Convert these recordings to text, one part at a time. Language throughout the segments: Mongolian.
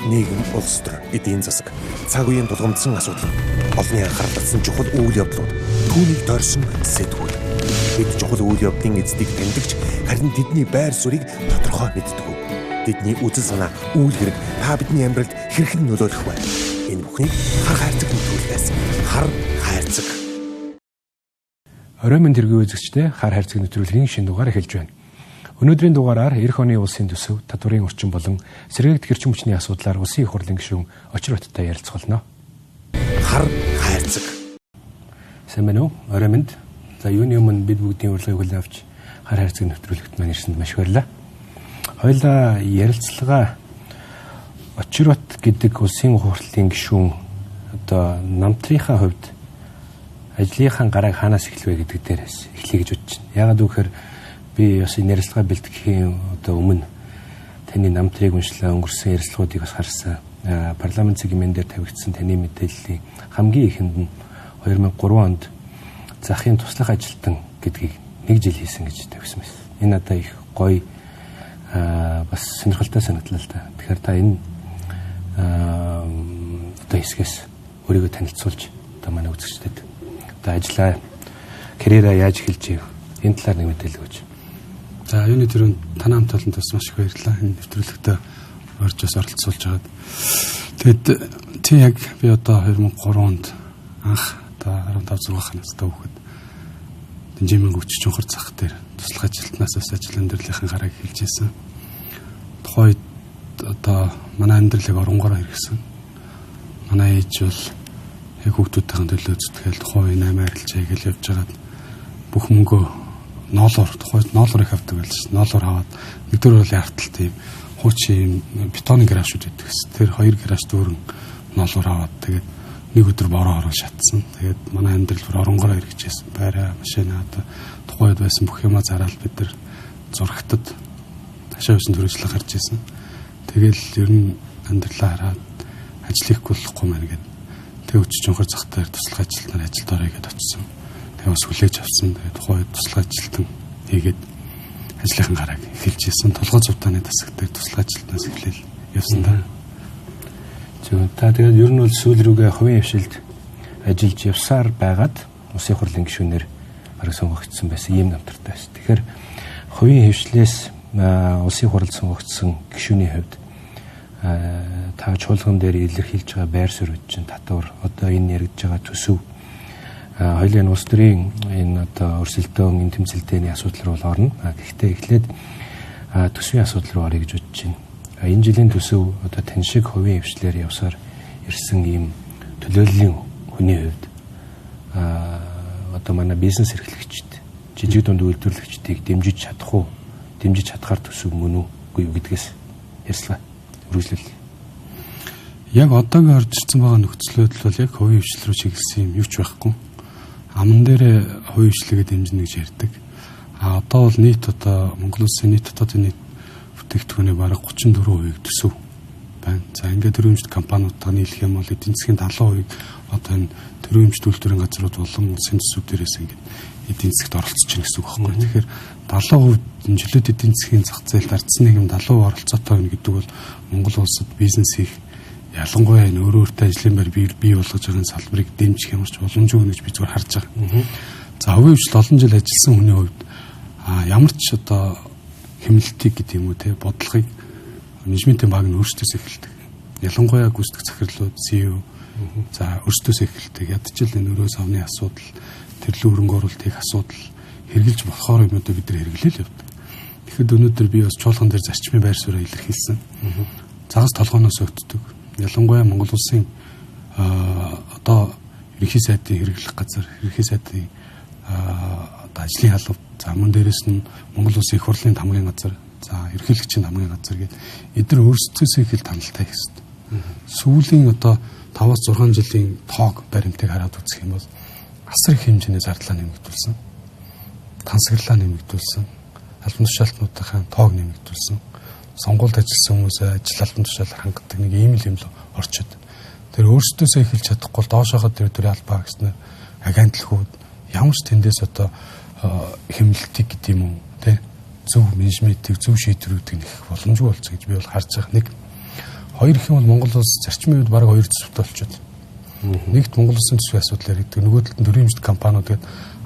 нийгэм, улс төр, эдийн засаг, цаг үеийн тулгамдсан асуудал, олонний анхаарал татсан чухал үйл явдлууд, түүнийг дорсон сэтгүүл. Бид чухал үйл явдлын эздийг тэмдэгч, харин тэдний байр суурийг тодорхой мэддэг. Тэдний үзэл санаа, үйл хэрэг та бидний амьдралд хэрхэн нөлөөлөх вэ? Энэ бүхнийг хар хайрцаг нэвтрүүлгээс хар хайрцаг. Орой минь тэргүй үзэгчдээ хар хайрцаг нэвтрүүлгийн шинэ дугаар эхэлж байна. Өнөөдрийн дугаараар эх оны улсын төсөв, татварын орчин болон сэргээгдэх эрчим хүчний асуудлаар улсын их хурлын гишүүн Очир Баттай ярилцгаолно. Хар хайрцаг. Сайн байна уу? Орой минь. За юуны өмнө бид бүгдийн урилгыг хүлээн авч хар хайрцаг нэвтрүүлэгт маань ирсэнд маш баярлалаа. Хоёулаа ярилцлагаа Очир Бат гэдэг улсын их хурлын гишүүн одоо намтрынхаа хувьд ажлынхаа гарааг хаанаас эхлэвэ гэдэг дээрээс эхлэе гэж бодож байна. Яагаад гэвэл би бас энэ ярилцлага бэлтгэхийн одоо өмнө таны намтрыг уншлаа, өнгөрсөн ярилцлагуудыг бас харсан. Парламент цэгийн дээр тавигдсан таны мэдээллийн хамгийн ихэнд нь 2003 онд захын туслах ажилтан гэдгийг 1 жил хийсэн гэж тавьсан байсан. Энэ надад их гоё бас сонирхолтой санагдлаа л да. Тэгэхээр та энэ одоо хэсгээс өөрийгөө танилцуулж одоо манай үзэгчдэд одоо ажиллаа, карьераа яаж эхэлж ив энэ талаар нэг мэдээлэл өгөөч. За юуны төрөнд танай хамт олонд бас маш их баярлалаа. Энэ нэвтрүүлэгтээ орж бас оролцуулж байгаад. Тэгэд тий яг би одоо 2003 онд анх одоо 15 6 настай хүүхэд Дэнжимэн гүч чонхор зах дээр туслах ажилтнаас бас ажил амьдралынхаа гарааг эхэлж байсан. Тухайд одоо манай амьдралыг оронгороо хэрэгсэн. Манай ээж бол яг хүүхдүүдийн төлөө зүтгэл тухайн 8 арилжаа гэж явж байгаад бүх мөнгөө ноолоор тухайд ноолоор их авдаг байлж. Ноолоор аваад нэгдүгээр бол арталт тийм хуучин бетонын гаражууд байдаг. Тэр 2 гараж дүүрэн ноолоор аваад тэгээд нэг өдөр бороо орон шатсан. Тэгээд манай амьдрал оронгороо хэрэгжсэн. Байраа, машина одоо тухайд байсан бүх юмаа зараал бид нар зурагтад ташаа байсан төрөжлөг гарч ирсэн. Тэгэл ер нь амьдралаа хараад ажил хийхгүй болохгүй мэн гэдэг. Тэг өчч чонхор зах дээр туслах ажилтнаар ажилд орё гэдээ очсон. Тэг бас хүлээж авсан. Тэгээд тухайд туслах ажилтан хийгээд ажлынхаа гарааг эхэлж ирсэн. Толгой зутааны тасаг дээр туслах ажилтнаас эхлээл явсан да. Та тэгээд ер нь бол сүүл рүүгээ хувийн хвшилд ажиллаж явсаар байгаад улсын их хурлын гишүүнээр бараг сонгогдсон байсан ийм намтартай байсан. Тэгэхээр хувийн хвшлээс улсын их хурлд сонгогдсон гишүүний хувьд та чуулган дээр илэрхийлж байгаа байр суурь чинь татвар одоо энэ яригдж байгаа төсөв хоёулын улс төрийн энэ одоо өрсөлдөөн энэ тэмцэлтэйний асуудал руу орно. Гэхдээ эхлээд төсвийн асуудал руу орё гэж бодож байна. Энэ жилийн төсөв одоо тань шиг хувийн хвшлээр явсаар ирсэн ийм төлөөллийн хүний хувьд одоо манай бизнес эрхлэгчид жижиг дунд үйлдвэрлэгчдийг дэмжиж чадах уу? Дэмжиж чадхаар төсөв мөн үгүй юу гэдгээс ярьслаа. Үргэлжлэл. Яг одоогийн орж ирсэн байгаа нөхцөл байдал бол яг хувийн хвшил рүү чиглэсэн юм юу ч байхгүй. Аман дээр хувийн хвшлэгээ дэмжинэ гэж ярьдаг. Одоо бол нийт одоо Монгол улсын нийт дотоодын нийт бүтээгдэхүүний бараг 34% төсөв байна. За ингээд төрөмжт компаниудаа нийлэх юм бол эдийн засгийн 70% одоо энэ төрөмжт үйлдвэрийн газрууд болон улсын төсөв дээрээс ингээд эдийн засгт оролцож байна гэсэн үг байхгүй. Тэгэхээр 70% жилүүд эдийн засгийн зах зээлд ардсан нийгэм 70% оролцоотой байна гэдэг бол Монгол улсад бизнес хийх ялангуяа энэ өөртөө ажлын байр бий болгож байгаа салбарыг дэмжих ямар ч боломжгүй гэж би зүгээр харж байгаа. За хувийн хвшил олон жил ажилласан хүний хувьд ямар ч одоо хэмнэлтийг гэдэг юм уу те бодлогыг менежментийн баг нь өөрсдөөс эхэлдэг. Ялангуяа гүйцэтгэх захирлууд CEO за өөрсдөөс эхэлдэг. Ядчил энэ өрөө савны асуудал, тэрлүү хөрөнгө оруулалт хийх асуудал хэрглэж болохоор юмудаа бид нар хэрэглээл явдаг. Тэгэхэд өнөөдөр би бас чуулган дээр зарчмын байр суурийг илэрхийлсэн. Загас толгооноос өгддөг. Ялангуяа Монгол улсын одоо ерөнхий сайдын хэрэглэх газар, ерөнхий сайдын одоо ажлын халав, за мөн дээрэс нь Монгол улсын их хурлын хамгийн газар, за ерөнхийлөгчийн хамгийн газар гэдэг эдгээр өөрсдөөсөө их л танилтаа хийх хэрэгтэй. Сүүлийн одоо 5-6 жилийн тоог баримтыг хараад үзэх юм бол асар их хэмжээний зардлаа нэмэгдүүлсэн. Тансаглалаа нэмэгдүүлсэн. Албан тушаалтнуудынхаа тоог нэмэгдүүлсэн. Сонгуульд ажилласан хүмүүсээ ажил албан тушаалаар хангадаг нэг ийм л юм л орчод. Тэр өөрсдөөсөө эхэлж чадахгүй доошоогоо тэр албаа гэснээр агентлахууд ямар ч тэндээс одоо хэмнэлтийг гэдэг юм уу те зөв менежментийг зөв шийдвэрүүдийг нэх боломжгүй болсон гэж би бол харж байгаа. Нэг Хоёр их юм бол Монгол улс зарчмын үед бараг 2 төсөвтэй болчиход. Нэгт Монгол улсын төсвийн асуудал яригддаг. Нөгөө талд нь төрийн хэмжээнд компаниуд гээд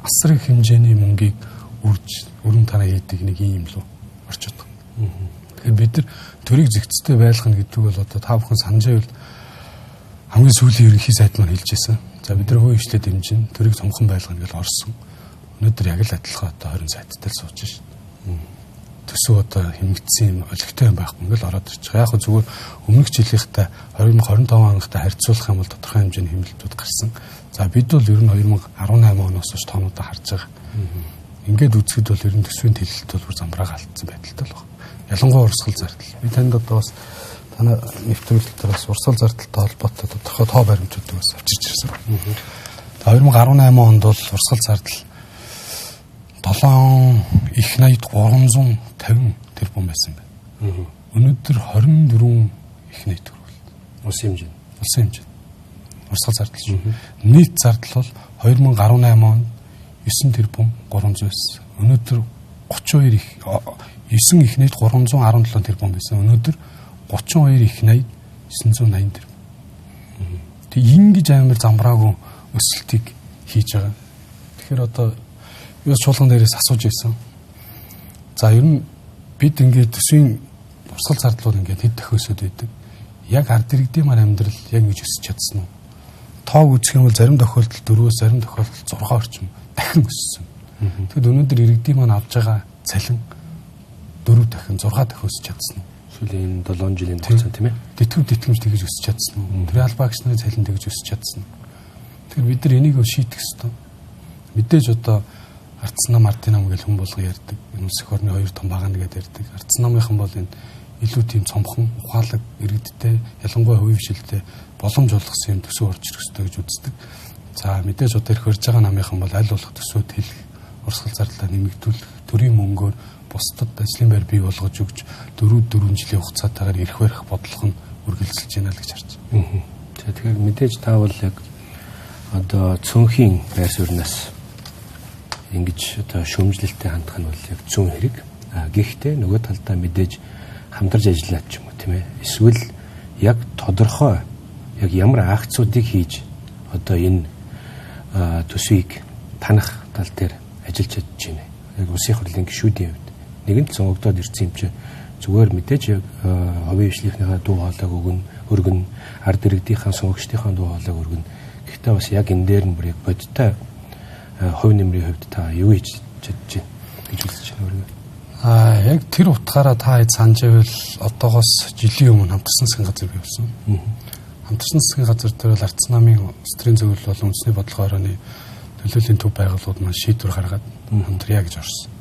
асар их хэмжээний мөнгийг өрн танаа хийдэг нэг юм лөө орчод байгаа. Тэгэхээр бид нар төрийг зэгцтэй байлгах гэдэг бол одоо та бүхэн санаж байвал хамгийн сүүлийн ерөнхий сайд маань хэлж байсан. За бид нар хувийн хвшлээ дэмжин төрийг цомхон байлгана гэж орсон. Өнөөдөр яг л адилхан одоо 20 сайттай сууж шин. Төсөө одоо хэмэгдсэн юм олигтой юм байхгүй ингээл ороод ирж байгаа. Яг зүгээр өмнөх жилийнхтэй 2025 оныхтай харьцуулах юм бол тодорхой хэмжээний хэмнэлтүүд гарсан. За бид бол ер нь 2018 оноос хойш тоонуудаа харж байгаа. Ингээд үзэхэд бол ер нь төсвийн төлөлт бол бүр замбраага алдсан байдалтай л байна. Ялангуяа урсгал зардал. Би танд одоо бас танай нэвтрүүлэлтээр бас урсгал зардалтай холбоотой тодорхой тоо баримтуудыг бас авчирч ирсэн. 2018 онд бол урсгал зардал 7 их 80 350 тэрбум байсан байна. Өнөөдөр 24 их 80 төгрөг. Улсын хэмжээ. Урсгал зардал шүү. Нийт зардал бол 2018 онд 9 тэрбум 300 байсан. Өнөөдөр 32 их 9 их 80 317 тэрбум байсан. Өнөөдөр 32 их 80 980 тэрбум. Тэг ингэж амар замбраагүй өсөлтийг хийж байгаа. Тэгэхээр одоо юу чуулган дээрээс асууж байсан. За ер нь бид ингээд төсвийн урсгал зардлууд ингээд хэд дахин өсөд байдаг. Яг ард иргэдийн маань амьдрал яг ингэж өсөж чадсан уу? Тоог үзэх юм бол зарим тохиолдолд 4-өөс зарим тохиолдолд 6 орчим дахин өссөн. Тэгэхэд өнөөдөр иргэдийн маань авж байгаа цалин 4 дахин 6 дахин өсөж чадсан уу? Сүүлийн 7 жилийн хугацаанд тийм ээ. Тэтгэв тэтгэмж тэгж өсөж чадсан уу? Төрийн албаа агчны цалин тэгж өсөж чадсан уу? Тэгэхээр бид нар энийг шийдэх ёстой. Мэдээж одоо Ардсан нам ардын нам гэж хүн болго ярьдаг. Энэ улс их орны хоёр том багаана гэдэг ярьдаг. Ардсан намынхан бол энэ илүү тийм цомхон, ухаалаг, иргэдтэй, ялангуяа хувийн хвшилтэй боломж олгосон юм төсөв орж ирэх ёстой гэж үздэг. За мэдээж одоо ирэх хөрж байгаа намынхан бол аль болох төсөөд хэлэх, урсгал зардалаа нэмэгдүүлэх, төрийн мөнгөөр бусдад ажлын байр бий болгож өгч 4 жилийн хугацаатаагаар ирэх барих бодлого нь үргэлжилж байна л гэж харж байна. За тэгэхээр мэдээж та бол яг одоо цөөнхийн байр сууриас ингэж одоо шүүмжлэлтэй хандах нь бол яг зүүн хэрэг. Гэхдээ нөгөө талдаа мэдээж хамтарч ажиллаад ч юм уу тийм ээ. Эсвэл яг тодорхой яг ямар акцуудыг хийж одоо энэ төсвийг танах тал дээр ажиллаж чадж байна. Яг улсын хурлын гишүүдийн хувьд нэгэнт сонгогдоод ирсэн юм чи зүгээр мэдээж яг хувийн хвшлийнхнийхээ дуу хоолойг өргөн ард иргэдийнхээ сонгогчдийнхээ дуу хоолойг өргөн. Гэхдээ бас яг энэ дээр нь бүр яг бодиттой хувь нэмрийн хувьд та юу хийж чадж байна гэж үзэж байна өөрөө. Яг тэр утгаараа та хэд санаж байвал одоогоос жилийн өмнө хамтарсан засгийн газар бий болсон. Хамтарсан засгийн газар дээр бол Ардсан намын стрийн зөвлөл бол үндэсний бодлого орооны төлөөллийн төв байгууллагууд маань шийдвэр гаргаад хамтрая гэж орсон.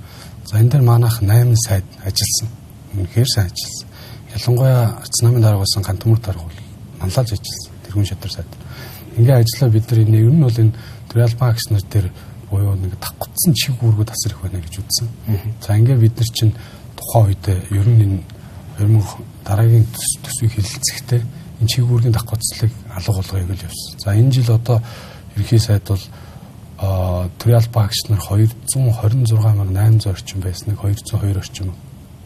За энэ дээр манайх 8 сайд ажилласан. Үнэхээр сайн ажилласан. Ялангуяа Ардсан намын дарга болсон Гантөмөр дарга бол манлайлж ажилласан. Тэргүүн шатар сайд. Ингээ ажиллаа бид нар энэ ер нь бол энэ төрийн албан агч нар дээр буюу нэг давхцсан чиг үүргүүд асар их байна гэж үзсэн. За ингээ бид нар чинь тухайн үед ер нь энэ 2000 дараагийн төсвийг хэлэлцэхдээ энэ чиг үүргийн давхцлыг алга болгоё гэж явсан. За энэ жил одоо ерөнхий сайд бол төрийн албан агч нар 226,800 орчим байсныг 202 орчим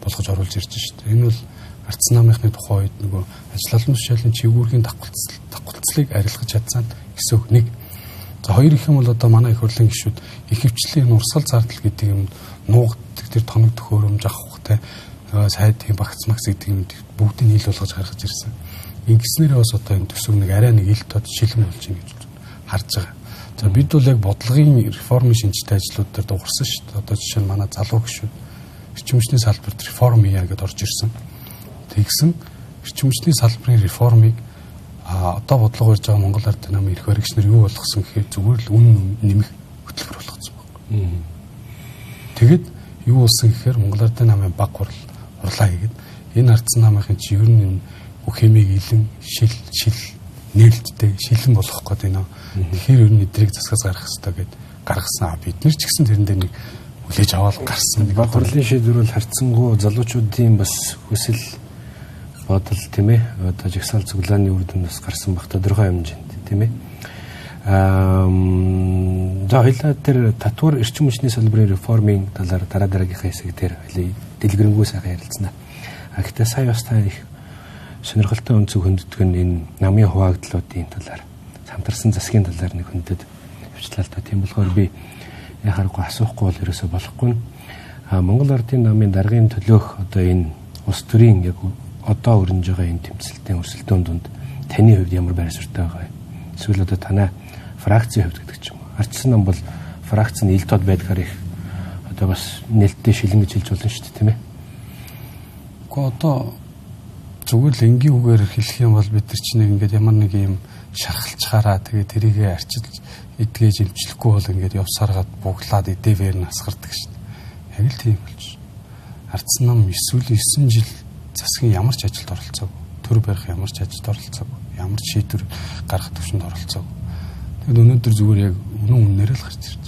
болгож оруулж ирж байна шүү дээ. Энэ бол Ардсан намынхны тухайн үед нөгөө ажил олон тушаалын чиг үүргийн давхцлыг арилгаж чадсан гэсэн үг нэг. За хоёр их юм бол одоо манай их хурлын гишүүд их хвчлийн урсгал зардал гэдэг юм нуугддаг тэр тоног төхөөрөмж авахтай сайдын багц макс гэдэг юм бүгдийг нийл болгож гаргаж ирсэн. Ингэснээрээ бас одоо энэ төсөв нэг арай нэг ил тод шилэн болж байна гэж харж байгаа. За бид бол яг бодлогын реформын шинжтэй ажлууд дээр дуурсан шүү дээ. Одоо жишээ нь манай залуу гишүүд эрчим хүчний салбарт реформ хийя гэдээ орж ирсэн. Тэгсэн эрчим хүчний салбарын реформыг одоо бодлого барьж байгаа Монгол Ардын намын эрх баригч нар юу болгосон гэхээр зүгээр л үнэн нэмэх хөтөлбөр болгосон байна. Тэгэд юу болсон гэхээр Монгол Ардын намын баг хурлаа хийгээд энэ Ардсан намынхын чи ер нь бүх хэмээг илэн шил нээлттэй шилэн болгох гээд байна. Тэгэхээр ер нь эдрийг засгаас гаргах хэрэгтэй гэд гаргасан. Бид нар ч гэсэн тэрэн дээр нэг хүлээж аваад гарсан. Баг хурлын шийдвэр бол харьцангуй залуучуудын бас хүсэл бодол тийм ээ одоо жагсаал цуглааны үр дүн бас гарсан бах тодорхой хэмжээнд тийм ээ. За хоёлаа тэр татвар эрчим хүчний салбарын реформын талаар дараагийнхаа хэсэг дээр дэлгэрэнгүй сайхан ярилцсана. Гэхдээ сая бас та их сонирхолтой өнцөг хөндөдөг нь энэ намын хуваагдлуудын талаар, самтарсан засгийн талаар нэг хөндөд явчлаа л та. Тийм болохоор би яхахгүй асуухгүй бол ерөөсө болохгүй. Монгол Ардын намын даргын төлөөх одоо энэ улс төрийн яг одоо өрнөж байгаа энэ тэмцэлтийн өрсөлдөөн дунд таны хувьд ямар байр суурьтай байгаа юм? Эсвэл одоо танай фракцийн хувьд гэдэг ч юм уу. Ардчсан нам бол фракц нь ил тод байдгаар их одоо бас нээлттэй шилэн гэж хэлж болно шүү дээ, тийм ээ. Гэхдээ одоо зүгээр л энгийн үгээр хэлэх юм бол бид нар чинь ингээд ямар нэг юм шархалчгаараа тэгээ тэрийгэ арчилж эдгэж имчлэхгүй бол ингээд явсараад буглаад эдээвэр нь асгардаг шүү дээ. Яг л тийм болж. Ардсан нам эсвэл 9 жил засгийн ямар ч ажилд оролцоогүй. Төр барих ямар ч ажилд оролцоогүй. Ямар ч шийдвэр гаргах төвшөнд оролцоогүй. Тэгэд өнөөдөр зүгээр яг үнээр л гарч ирж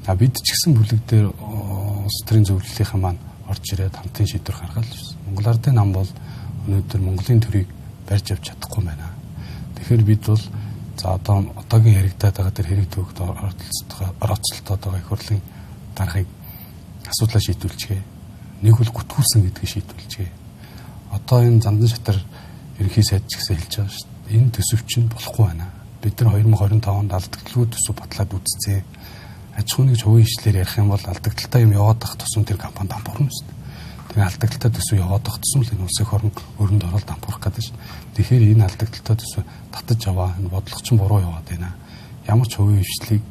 байгаа. Бид ч гэсэн бүлэг дээр улс төрийн зөвлөлтийн маань орж ирээд хамтын шийдвэр гаргаад л байсан. Монгол Ардын нам бол өнөөдөр Монголын төрийг барьж авч чадахгүй байна. Тэгэхээр бид бол за одоогийн яригдаад байгаа тэр хэрэг төвөгт оролцолтоод байгаа их хурлын даргаыг асуудлаа шийдүүлчихье. Нэг хөл гүтгүүлсэн гэдгийг шийдүүлчихье. Одоо энэ Зандан шатар ерөнхий сайд ч гэсэн хэлж байгаа шүү дээ. Энэ төсөв чинь болохгүй байна. Бид нар 2025 онд алдагдaltaгүй төсөв батлаад үзцээ. Аж ахуйн нэгж хувийн ишлэлээр ярих юм бол алдагдaltaа юм яваад байх тусам тэр компани дампуурна шүү дээ. Тэгээ алдагдaltaа төсөв яваад байх тусам л энэ улсын хорон өрөнд ороод дампуурах гэдэг шүү. Тэгэхээр энэ алдагдaltaа төсөв татаж аваа энэ бодлого чинь буруу яваад байна. Ямар ч хувийн ишлэлийг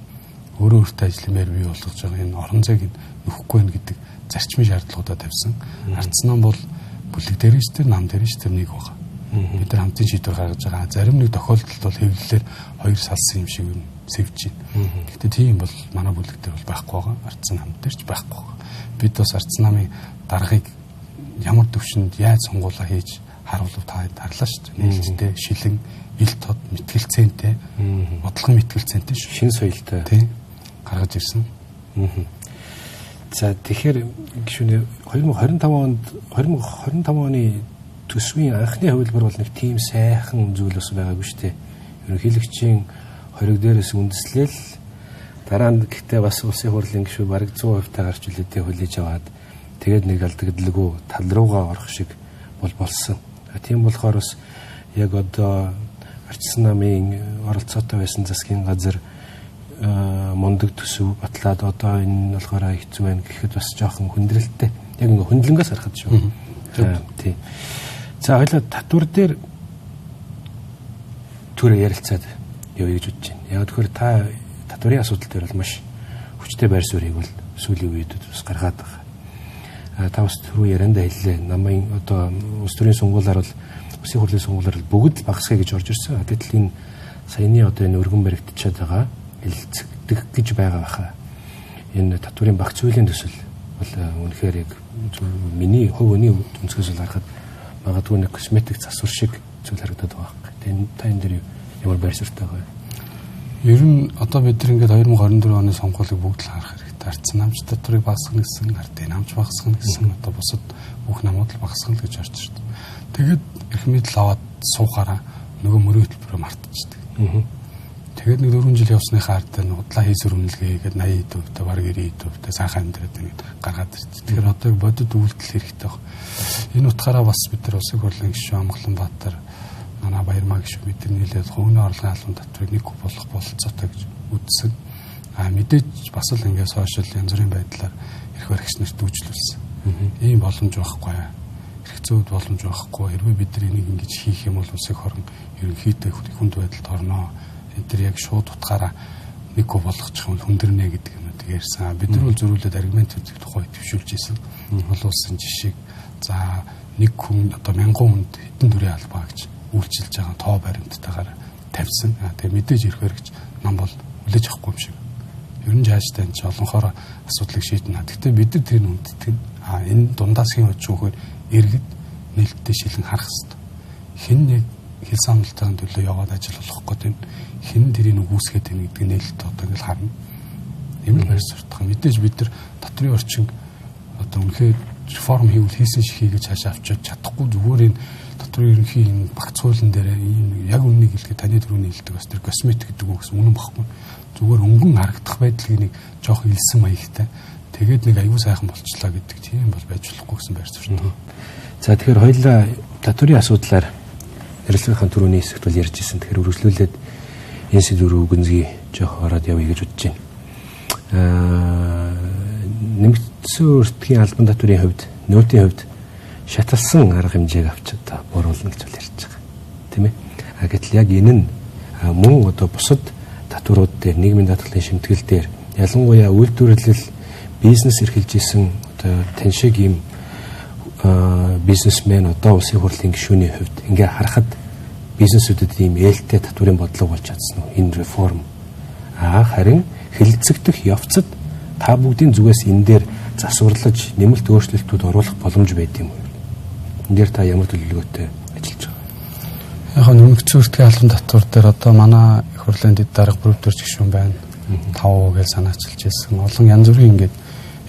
өөрөө өөртөө ажлымаар бий болгож байгаа энэ орон зайг нөхгүй байх гэдэг зарчмын шаардлагуудаа тавьсан. Ардсан нам бол бүлэг дээр ч тэр нам дээр ч тэр нэг байгаа. Бид нар хамтын шийдвэр гаргаж байгаа. Зарим нэг тохиолдолд бол хэвлэлээр хоёр салсан юм шиг сэвж байна. Гэхдээ тийм бол манай бүлэг дээр бол байхгүй байгаа. Ардсан нам дээр ч байхгүй байгаа. Бид бас ардсан намын даргаыг ямар төвшөнд яаж сонгуулаа хийж харуулв та харлаа шүү дээ. Нээлттэй, шилэн, ил тод, мэтгэлцээнтэй, бодлогын мэтгэлцээнтэй шин соёлтой тийм гаргаж ирсэн. За тэгэхээр гişүнээ 2025 оны төсвийн анхны хувилбар бол нэг тийм сайхан зүйл бас байгаагүй шүү дээ. Ерөнхийлөгчийн хориг дээрээс үндэслэл дараа нь гэхдээ бас улсын хурлын гишүү бараг 100% та гарч үлээдээ хүлээж аваад тэгээд нэг алдагдaltaгүй тал руугаа орох шиг болсон. Тийм болохоор бас яг одоо ардчсан намын оролцоотой байсан засгийн газар мундаг төсөв батлаад одоо энэ болохоор хэцүү байна гэхэд бас жоохон хүндрэлттэй. Яг ингээ хөндлөнгөөс харахад шүү. Тийм. За хоёлаа татвар дээр түр ярилцаад явъя гэж бодож байна. Яг тэгэхээр та татварын асуудал дээр бол маш хүчтэй байр суурийг бол сүүлийн үед бас гаргаад байгаа. Та бас түрүү ярианда хэллээ. Намын одоо улс төрийн сонгуулиар бол улсын хурлын сонгуулиар бүгд л багасгая гэж орж ирсэн. Гэтэл энэ саяны одоо энэ өргөн баригдчихад байгаа хэлцэгдэх гэж байгаа баха. Энэ татварын багц хуулийн төсөл бол үнэхээр яг миний хувь өний өнцгөөс бол харахад магадгүй нэг косметик засвар шиг зүйл харагдаад байгаа. Тэгээд та энэ дээр ямар байр суурьтай байгаа юм? Ер нь одоо бид нар ингээд 2024 оны сонгуулийг бүгд л харах хэрэгтэй. Ардсан намч татварыг багасгах гэсэн, ардын намч багасгах гэсэн одоо бусад бүх намууд л багасгах гэж орж ирсэн. Тэгээд их мэдл аваад суухаараа нөгөө мөрийн хөтөлбөрөөр мартчихдаг. Тэгээд нэг 4 жил явсныхаа ард нь удлаа хийсвэр үнэлгээ гээд 80%, бараг 90%, сайхан амьдраад ингээд гаргаад ирсэн. Тэгэхээр одоо бодит үйлдэл хэрэгтэй баг. Энэ утгаараа бас бид нар улсын хурлын гишүүн Амгланбаатар манай Баярмаа гишүүн бид нийлээд хувийн орлогын албан татварыг нэг болох бололцоотой гэж үзсэн. Мэдээж бас л ингээд сошиал янз бүрийн байдлаар эрх баригч нарт дүүжлүүлсэн. Ийм боломж байхгүй. Эрх зүйд боломж байхгүй. Хэрвээ бид нар энийг ингэж хийх юм бол улсын хорон ерөнхийдөө хүнд байдалд орноо. Тэр яг шууд утгаараа нэг болгочих юм хүндэрнэ гэдэг юмнуудыг ярьсан. Бид нар бол зөрүүлээд аргумент үзэх тухай төвшүүлж ирсэн. Олон улсын жишээг за нэг хүн одоо 1000 хүнд хэдэн төрлийн албаа гэж үйлчилж байгаа тоо баримттайгаар тавьсан. Тэгээ мэдээж ирэх хэрэгч нам бол хүлээж авахгүй юм шиг. Ер нь жаажтай энэ ч олонхоор асуудлыг шийднэ. Гэхдээ бид нар тэр үндэтгэн энэ дундаасын өчүүгээр иргэд нээлттэй шилэн харах хэрэгтэй. Хэн нэг хил самналтын төлөө яваад ажил болох гэдэг нь хэн тэрийг үгүйсгээд байна гэдэг нээлттэй одоо ингээл харна. Ийм л байр суурьтай. Мэдээж бид нар дотрийн орчин одоо үнэхээр реформ хийвэл хийсэн шиг хийж хаашаа авчиж чадахгүй зүгээр энэ дотрийн ерөнхий энэ багц хуулийн дээр энэ яг үннийг хэлэхэд таны түрүүний хэлдэг бас тэр косметик гэдэг үг гэсэн үнэн багхгүй. Зүгээр өнгөн харагдах байдлыг нэг жоох илсэн маягтай. Тэгээд нэг аюу сайхан болчлаа гэдэг тийм бол байж болохгүй гэсэн байр суурьтай. За тэгэхээр хоёлаа татварын асуудлаар ярилцлагын түрүүний хэсэгт бол ярьж ирсэн. Тэгэхээр үргэлжлүүлээд энэ сэдвээр үгэнзгий жоох ороод явъя гэж бодож байна. Нэмэгдсэн өртгийн албан татварын хувьд, нөөтийн хувьд шаталсан арга хэмжээг авч одоо бууруулна гэж бол ярьж байгаа. Тийм ээ. Гэтэл яг энэ нь мөн одоо бусад татварууд дээр, нийгмийн даатгалын шимтгэл дээр ялангуяа үйлдвэрлэл бизнес эрхэлж исэн одоо тань шиг ийм бизнесмен одоо улсын хурлын гишүүний хувьд ингээ харахад бизнесүүдэд ийм ээлтэй татварын бодлого болж чадсан уу? Энэ реформ харин хэлэлцэгдэх явцад та бүгдийн зүгээс энэ дээр засварлаж нэмэлт өөрчлөлтүүд оруулах боломж байд юм уу? Энэ дээр та ямар төлөвлөгөөтэй ажиллаж байгаа? Яг нэмэгдсэн өртгийн албан татвар дээр одоо манай их хурлын дэд дарга бүрдүүлж гишүүн байна. 5% гэж санаачилж ирсэн. Олон янз бүрийн ингээд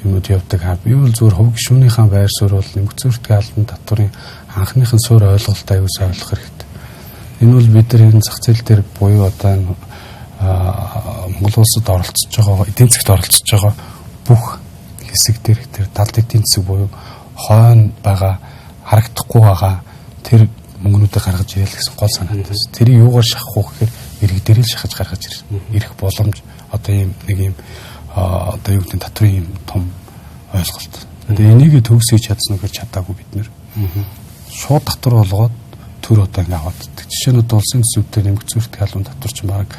юмуд явдаг. Би бол зүгээр хувь гишүүнийхээ байр суурь бол нэмэгдсэн өртгийн албан татварын анхныхын суурь ойлголтоо аюулсаа ойлгох хэрэгтэй. Энэ бол бид нар энэ зах зээл дээр буюу одоо энэ Монгол улсад оролцож байгаа, эдийн засгт оролцож байгаа бүх хэсэг дээр далд эдийн засаг буюу хойно байгаа, харагдахгүй байгаа тэр мөнгнүүдийг гаргаж ирэл гэсэн гол санаатай байна. Тэрийг юугаар шахах вэ гэхээр ирэх дээр л шахаж гаргаж ирэх боломж одоо ийм нэг ийм одоо юу гэдэг татварын ийм том ойлголт. Тэгээ энийг төгсөж чадсан уу гэж чадаагүй бид нэр. Шууд татвар болгоод төр одоо ингэ аваад. Жишээ нь улсын төсөвтөр нэмэгдсэн өртгийн албан татвар чинь баг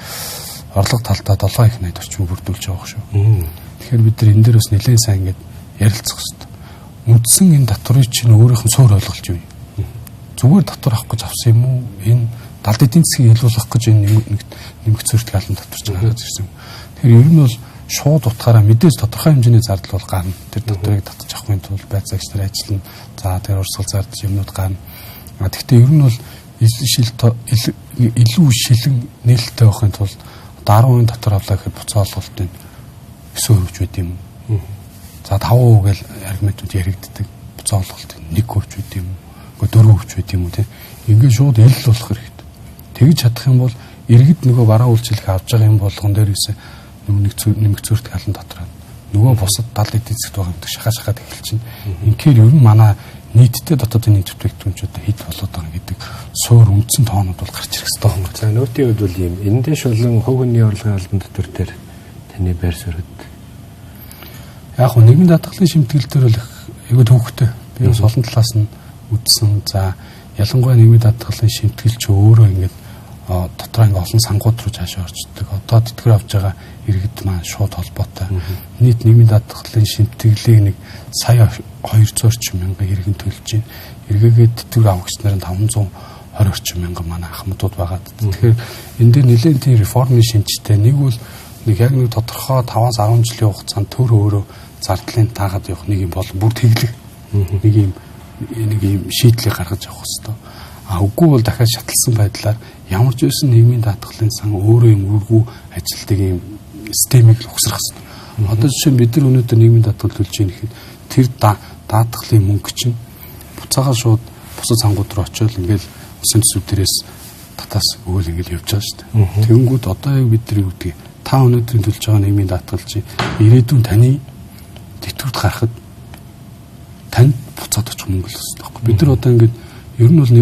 орлого талдаа 7.80 орчим бүрдүүлж байгаа шүү. Тэгэхээр бид нар энэ дээр бас нэлээд сайн ингэж ярилцах хэрэгтэй. Үндсэн энэ татварыг чинь өөрийнх нь суур ойлголж юу? Зүгээр татвар авах гэж авсан юм уу? Энэ далд эдийн засгийг илүүлэх гэж энэ нэмэгдсэн өртгийн албан татвар чинь гаргаж ирсэн. Тэгэхээр ер нь бол шууд утгаараа мэдээж тодорхой хэмжээний зардал бол гарна. Тэр татварыг татж авахын тулд байцаагч нар ажиллана. За тэр урсгал зардал юмнууд гарна. Гэхдээ ер нь бол илүү шилэн нээлттэй байхын тулд 10% татвар авлаа гэхэд буцаа олголтын 9% байд юм. За 5% гэж аргументууд яригддаг. Буцаа олголтын 1% байд юм. 4% байд юм уу те. Ингээд шууд ил болох хэрэгтэй. Тэгж чадах юм бол иргэд нөгөө бараа үйлчлэх авч байгаа юм болгон дээр юусе нэмэгдсэн өртгийн албан татвар. Нөгөө бусад далд эдийн засгт байгаа юм шахаад эхэлж чинь. Инхээр ер нь манай нийтдээ дотоодын нийт бүтээгдэхүүнчүүд хэд болоод байгаа гэдэг суур үндсэн тоонууд бол гарч ирэх хэрэгтэй байна. За нөөтийн хувьд бол ийм эндээш болон хувь хүний орлогын албан татвар дээр таны байр суурьд яг нь нийгмийн даатгалын шимтгэл дээр бол айгүй төвөгтэй. Би бас олон талаас нь үзсэн. За ялангуяа нийгмийн даатгалын шимтгэл ч өөрөө ингээд дотроо ингээд олон сангууд руу цаашаа орчдөг. Одоо тэтгэр авч байгаа иргэд маань шууд холбоотой. Нийт нийгмийн даатгалын шимтгэлийг нэг сая 200 орчим мянган иргэн төлж байна. Эргээгээд тэтгэр авагч нарын 520 орчим мянган манай ахмадууд байгаа. Тэгэхээр энэ дээр нэлээд тийм реформын шинжтэй. Нэг бол нэг яг нэг тодорхой 5-10 жилийн хугацаанд төр өөрөө зардлын таагаад явах нэг юм бол бүр тэглэх нэг юм шийдлийг гаргаж авах хэрэгтэй. Үгүй бол дахиад шаталсан байдлаар ямар ч байсан нийгмийн даатгалын сан өөрөө юм үргүү ажилтдаг юм системийг ухсрах хэрэгтэй. Одоо жишээ нь бид нар өнөөдөр нийгмийн даатгал төлж ийм ихэд тэр даатгалын мөнгө чинь буцаага шууд бусад сангууд руу очиод ингээл усын төсөв дээрээс татаас өгөөл ингээл явж байгаа шүү дээ. Тэгэнгүүт одоо яг бид нар юу гэдгийг та өнөөдрийн төлж байгаа нийгмийн даатгал чинь ирээдүйн таны тэтгэврт гарахад танд буцаад очих мөнгө л өссөн байхгүй. Бид нар одоо ингээд ер нь бол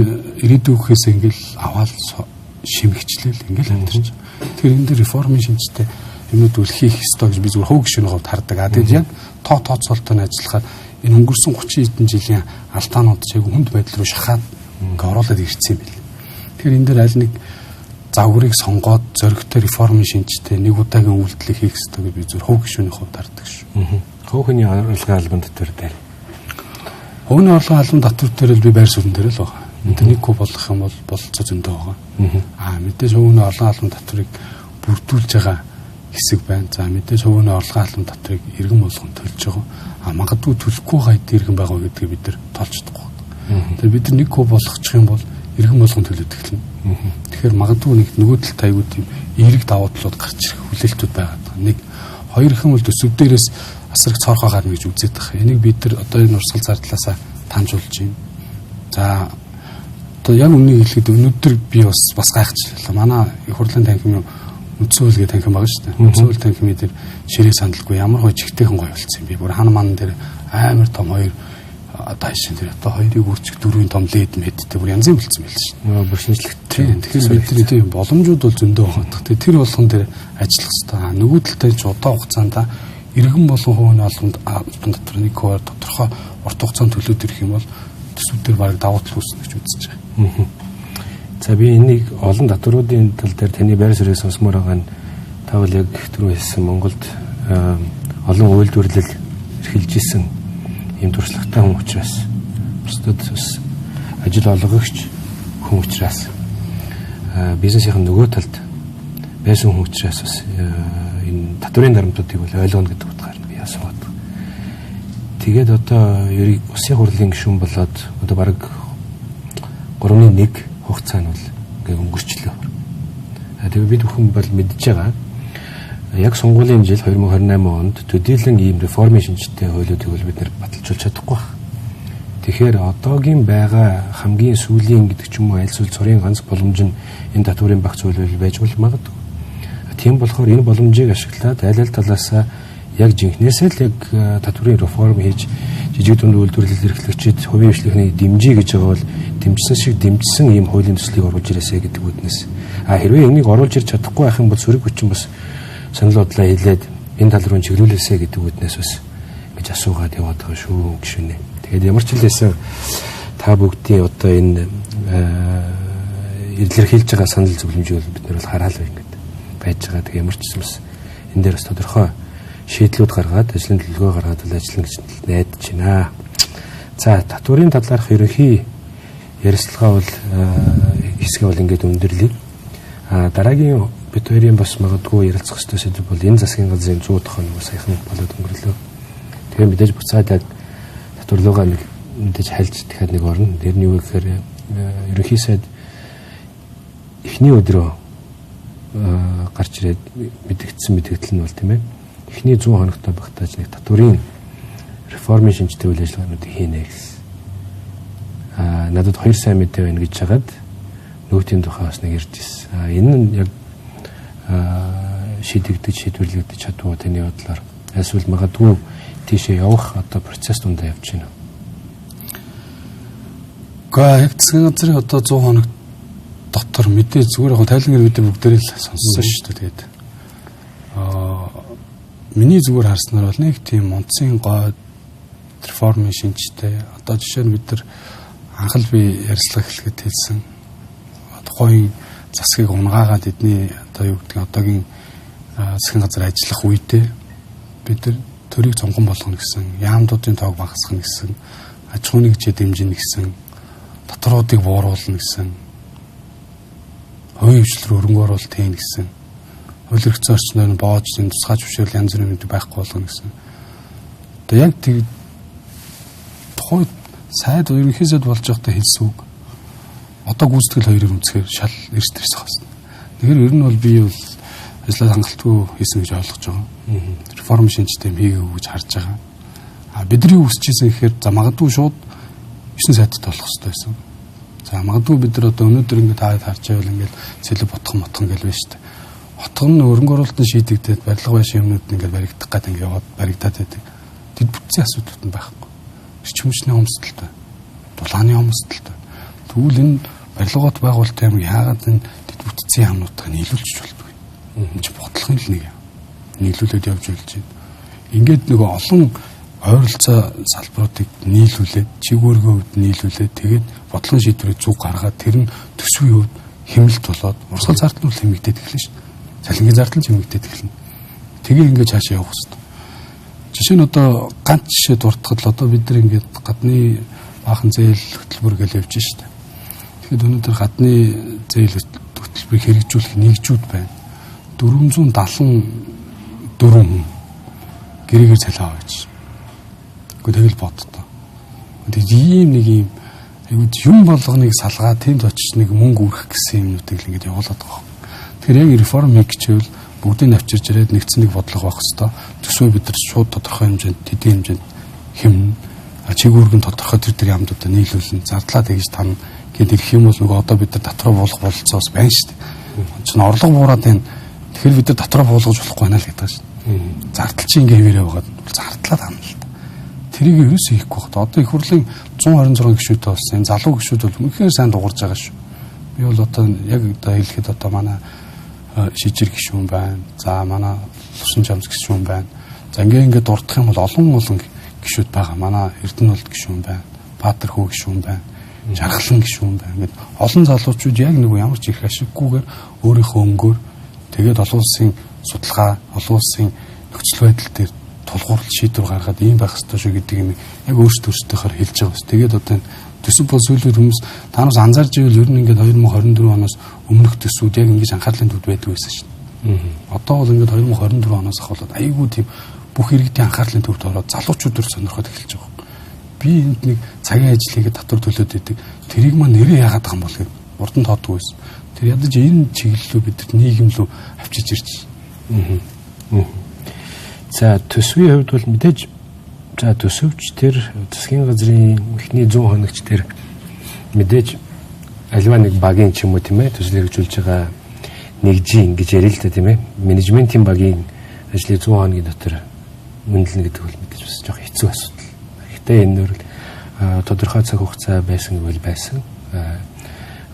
ирээдүйгээс ингээл аваад шимэгчлээл ингээл амьдэрч. Тэгэхээр энэ дээр реформын шинжтэй юмнууд үлхийх ёстой гэж би зүгээр хувь гишүүний хувьд хардаг. Тэгээд яг тооцоолттой ажиллахад энэ өнгөрсөн 30 хэдэн жилийн алдаанууд ч яг хүнд байдал руу шахаад ингээ оруулаад ирсэн юм бэл. Тэгэхээр энэ дээр аль нэг загварыг сонгоод зөрөгтэй реформын шинжтэй нэг удаагийн үйлдэл хийх ёстой гэж би зүгээр хувь гишүүний хувьд хардаг шүү. Хувь хүний орлогын албан татвар дээр. Хувийн орлогын албан татвар дээр л би байр суурин дээр л байгаа. Энд нэг куб болох юм бол болцоо зөндөө байгаа. Мэдээж хувийн орлогын албан татварыг бүрдүүлж байгаа хэсэг байна. За мэдээж хувийн орлогын албан татварыг иргэн болгон төлж байгаа. Магадгүй төлөхгүй байгаа хэд иргэн байгаа гэдгийг бид нар тоолж чадахгүй. Тэгэхээр бид нар нэг куб болгочих юм бол иргэн болгон төлөд эхэлнэ. Тэгэхээр магадгүй нэг нөгөө талд аягүй тийм эерэг давуу талууд гарч ирэх хүлээлтүүд байгаа. Нэг хоёр их юм бол төсөв дээрээс асарх цорхоо гарна гэж үзээд байгаа. Энийг бид нар одоо энэ урсгал зардлаасаа таньжуулж байна. За одоо яг үнийг хэлэхэд өнөөдөр би бас гайхчихлаа. Манай их хурлын танхимын үндсэн хууль гэдэг танхим байгаа шүү дээ. Үндсэн хууль танхимын дээр ширээ сандалгүй ямар гоё жигтэйхэн гоё болсон юм. Би бүр хана ман дээр амар том хоёр одоо шин тэр одоо 2-ыг үржих 4-ийн том лед мэдтэй бүр янзын бэлдсэн байл шин. Бүр шинжлэхтэй. Тэгэхээр бидний тийм боломжууд бол зөндөө байгаа. Тэгэхээр тэр болгон дээр ажиллах хэрэгтэй. Нөгөө талтай ч удаан хугацаанд иргэн болон хувийн олонд дотор нэг хуваар тодорхой урт хугацаанд төлөөд ирэх юм бол төсвүүд дээр баг давуу тал үүснэ гэж үзэж байгаа. За би энийг олон татваруудын тал дээр таны байр суурийг сонсмоор байгаа нь тавал яг түрүү хэлсэн Монголд олон үйлдвэрлэл эрхэлж исэн ийм туршлагатай хүн учраас бусдад ажил олгогч хүн учраас бизнесийн нөгөө талд байсан хүн учраас бас энэ татварын дарамтуудыг бол ойлгоно гэдэг утгаар би асууад. Тэгээд одоо Улсын хурлын гишүүн болоод одоо бараг 3-1 хугацаа нь бол ингээ өнгөрчлөө. Тэгээд бид бүхэн бол мэдж байгаа. Яг сонгуулийн жил 2028 онд төдийлөн ийм реформын шинжтэй хуулиудыг бол бид нэр баталжуулж чадахгүй байна. Тэгэхээр одоогийн байгаа хамгийн сүүлийн гэдэг ч юм уу аль зүйл цорын ганц боломж нь энэ татварын багц хууль байж бол магадгүй. Тийм болохоор энэ боломжийг ашиглаад аль талаас яг жинхнээсээ л яг татварын реформ хийж жижиг дунд үйлдвэрлэл эрхлэгчид хувийн хвшлийнхний дэмжиж гэж байгаа бол дэмжсэн шиг дэмжсэн ийм хуулийн төслийг оруулж ирээсэй гэдэг үднэс. Хэрвээ энийг оруулж ирж чадахгүй байх юм бол сөрөг хүчин бас санал бодлоо хэлээд энэ тал руу чиглүүлээсэй гэдэг үднэс бас гэж асуугаад яваад байгаа шүү гişүнэ. Тэгээд ямар ч хэлсэн та бүгдийн одоо энэ илэрхийлж байгаа санал зөвлөмжийг бид нар бол хараал ингээд байж байгаа. Тэгээд ямар ч юм бас энэ дээр бас тодорхой шийдлүүд гаргаад ажлын төлөвлөгөө гаргаад ажиллана гэж найдаж байна. За татварын талаарх ерөнхий ярилцлага бол хэсгээ бол ингээд өндөрлөе. Дараагийн бид хоёрын бас магадгүй ярилцах ёстой сэдв бол энэ засгийн газрын 100 дахь хоног саяхан болоод өнгөрлөө. Тэгээ мэдээж буцаад яг татварлуугаа нэг мэдээж хальж дахиад нэг орно. Тэр нь юу гэхээр ерөнхий сайд эхний өдрөө гарч ирээд мэдэгдсэн мэдээлэл нь бол тийм ээ. Эхний 100 хоногтой багтааж нэг татварын реформын шинжтэй үйл ажиллагаануудыг хийнэ гэсэн. Надад 2 сайн мэдээ байна гэж хагаад нөөтийн тухаас нэг ярьж ирсэн. Энэ нь яг шийдвэрлэгдэж чадваа таны бодлоор эсвэл магадгүй тийшээ явах одоо процесс дундаа явж байна. Яг засгийн газрын одоо 100 хоног дотор мэдээ зүгээр яг тайлбар мэдээ бүгдээрээ л сонссон шүү дээ. Тэгээд миний зүгээр харснаар бол нэг тийм онцгийн гой реформын шинжтэй одоо жишээ нь бид нар анхал би ярилцлага эхлэхэд хэлсэн тухайн засгийг унгаагаад эдний одоо юу гэдэг одоогийн засгийн газар ажиллах үедээ бид нар төрийг цонгон болгоно гэсэн, яамдуудын тоог багасгах гэсэн, аж ахуйн нэгжээ дэмжинэ гэсэн, татваруудыг бууруулна гэсэн, хувийн хвшлэр өрөнгө оруулалт хийн гэсэн, хууль эрх зүйн орчноор нь боож энэ тусгай зөвшөөрөл янз бүрийн мэдээ байхгүй болгоно гэсэн. Одоо яг тухайд сайд ерөнхий сайд болж байхдаа хэлсэн үг. Одоо гүйцэтгэл хоёрыг үнцхээр шал эрс төрсөх байна. Тэгэхээр ер нь бол би бол ажлаа хангалтгүй хийсэн гэж ойлгож байгаа. Реформ шинжтэй хийгээгүй гэж харж байгаа. Бидний үсэж ийсэн гэхээр за магадгүй шууд 9 сайтад болох хэрэгтэй байсан. За магадгүй бид нар одоо өнөөдөр ингээд таад харж байвал ингээд сэлэг ботхон гэж байна шүү дээ. Хотгон нь өрөнгө оруулалтын шийдэгдээд барилга байшин юмнууд ингээд баригдах гэдэг ингээд яваад баригдаад байдаг. Тэд бүтцийн асуудал нь байхгүй. Чимчний хомсдолтой. Дулааны хомсдолтой. Тэгвэл энэ барилгууд байгуулалтын юм яагаад энэ тэд бүтцийн хамнуудыг нийлүүлчих болдгоо. Энэ ч бодлогын л нэг юм. Нийлүүлээд явж болж байна. Ингээд нөгөө олон ойролцоо салбаруудыг нийлүүлээд чигүүргийн хувьд нийлүүлээд тэгээд бодлогын шийдвэрийг зүг гаргаад тэр нь төсвийн хувьд хэмнэлт болоод урсгал зардал нь хэмэгдээд эхэлнэ шүү дээ. Цалингийн зардал нь хэмэгдээд эхэлнэ. Тэгээ ингээд цаашаа явах хэрэгтэй. Жишээ нь одоо ганц жишээ дуртахад л одоо бид нар ингээд гадны баахан зээл хөтөлбөр гэж явж шүү дээ. Тэгэхээр өнөөдөр гадны зээл хөтөлбөрийг хэрэгжүүлэх нэгжүүд байна. 474 хүн гэрээгээр цалин аваач. Гэхдээ тэгэл боддоо. Тэгээд ийм нэг юм юм болгоныг салгаад тэнд очиж нэг мөнгө үрэх гэсэн юмнуудыг л ингээд явуулаад байгаа. Тэгэхээр яг реформ хийх гэвэл бүгдийг авчирж ирээд нэгдсэн нэг бодлого байх хэвээр. Төсвөө бид нар шууд тодорхой хэмжээнд тэдний хэмжээнд хэмнэ. Чигүүргэн тодорхой тэр яамдуудаа нийлүүлнэ. Зардлаа тэгж тань гээд ирэх юм бол нөгөө одоо бид нар татраа буулгах бололцоо бас байна шүү дээ. Чин орлого буураад байна. Тэгэхээр бид нар татраа буулгаж болохгүй байна л гэдэг шүү дээ. Зардал чинь ингээ хэвээрээ байгаад зардлаа тань л та. тэрийг ерөөсөө хийхгүй байна. Одоо их хурлын 126 гишүүтэй болсон энэ залуу гишүүд бол үнэхээр сайн дуурж байгаа шүү. Би бол одоо яг одоо хэлэхэд одоо манай шижир гишүүн байна. За манай Лувсан Жамс гишүүн байна. За ингээд дурдах юм бол олон гишүүд байгаа. Манай Эрдэнэ болд гишүүн байна. Баатар хүү гишүүн байна. Жаргалан гишүүн байна. Ингээд олон залуучууд яг нэг ямар ч их ашиггүйгээр өөрийнхөө өнгөөр тэгээд олон улсын судалгаа, олон улсын нөхцөл байдал дээр тулгуурлал шийдвэр гаргаад ийм байх ёстой шүү гэдэг юм яг өөрсдийнхөө хэлж байгаа бас. Тэгээд одоо төсөв бол сүүлийн хүмүүс танаас анзаарч ивэл ер нь ингээд 2024 оноос өмнөх төсвүүд яг ингэж анхаарлын төвд байдаг байсан шүү дээ. Одоо бол ингээд 2024 оноос ахвал айгүй тийм бүх иргэдийн анхаарлын төвд ороод залуучууд төр сонирхоод эхэлж байгаа. Би энд нэг цагийн ажлыг татвар төлөөд идэг. Тэрийг маань нэрээ яагаад байгаа юм бол гэд урд нь тоодгүй байсан. Тэр ядаж энэ чиглэлөө бидэрт нийгэм рүү авчиж ирж байна. За төсвийн хувьд бол мэдээж за төсөвч тэр засгийн газрын эхний 100 хоногч тэр мэдээж аливаа нэг багийн ч юм уу тийм ээ төсөл хэрэгжүүлж байгаа нэгжийн гэж ярил л та тийм ээ менежментийн багийн ажлыг 100 хоногийн дотор мөндлөнө гэдэг бол мэдээж бас жоох хэцүү асуудал. Гэхдээ энэ нөр тодорхой цаг хугацаа байсан гэвэл байсан.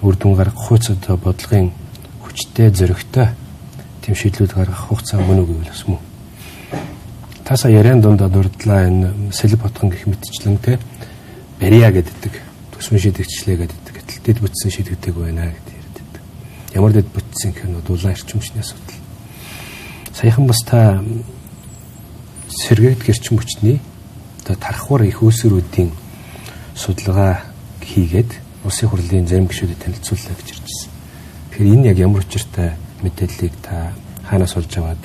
Үр дүн гаргах хугацаа одоо бодлогын хүчтэй зөрөгтэй тийм шийдлүүд гаргах хугацаа мөн үгүй бас мөн. Тасаа яриан дундаа дурдлаа энэ Сэлб хотгон гэх мэтчлэн те барья гэдэг төсвөн шийдэгчлээ гэдэг. Гэтэл дэд бүтсэн шийдэгдэг байна гэдэг ярьдаг. Ямар дэд бүтсэн гэх нь дулаан эрчимчний асуудал. Саяхан бас та сэргээгдэх эрчим хүчний одоо тархвар их үүсвэрүүдийн судалгаа хийгээд улсын хурлын зарим гишүүдэд танилцууллаа гэж иржсэн. Тэгэхээр энэ яг ямар учиртай мэдээллийг та хаанаас олж аваад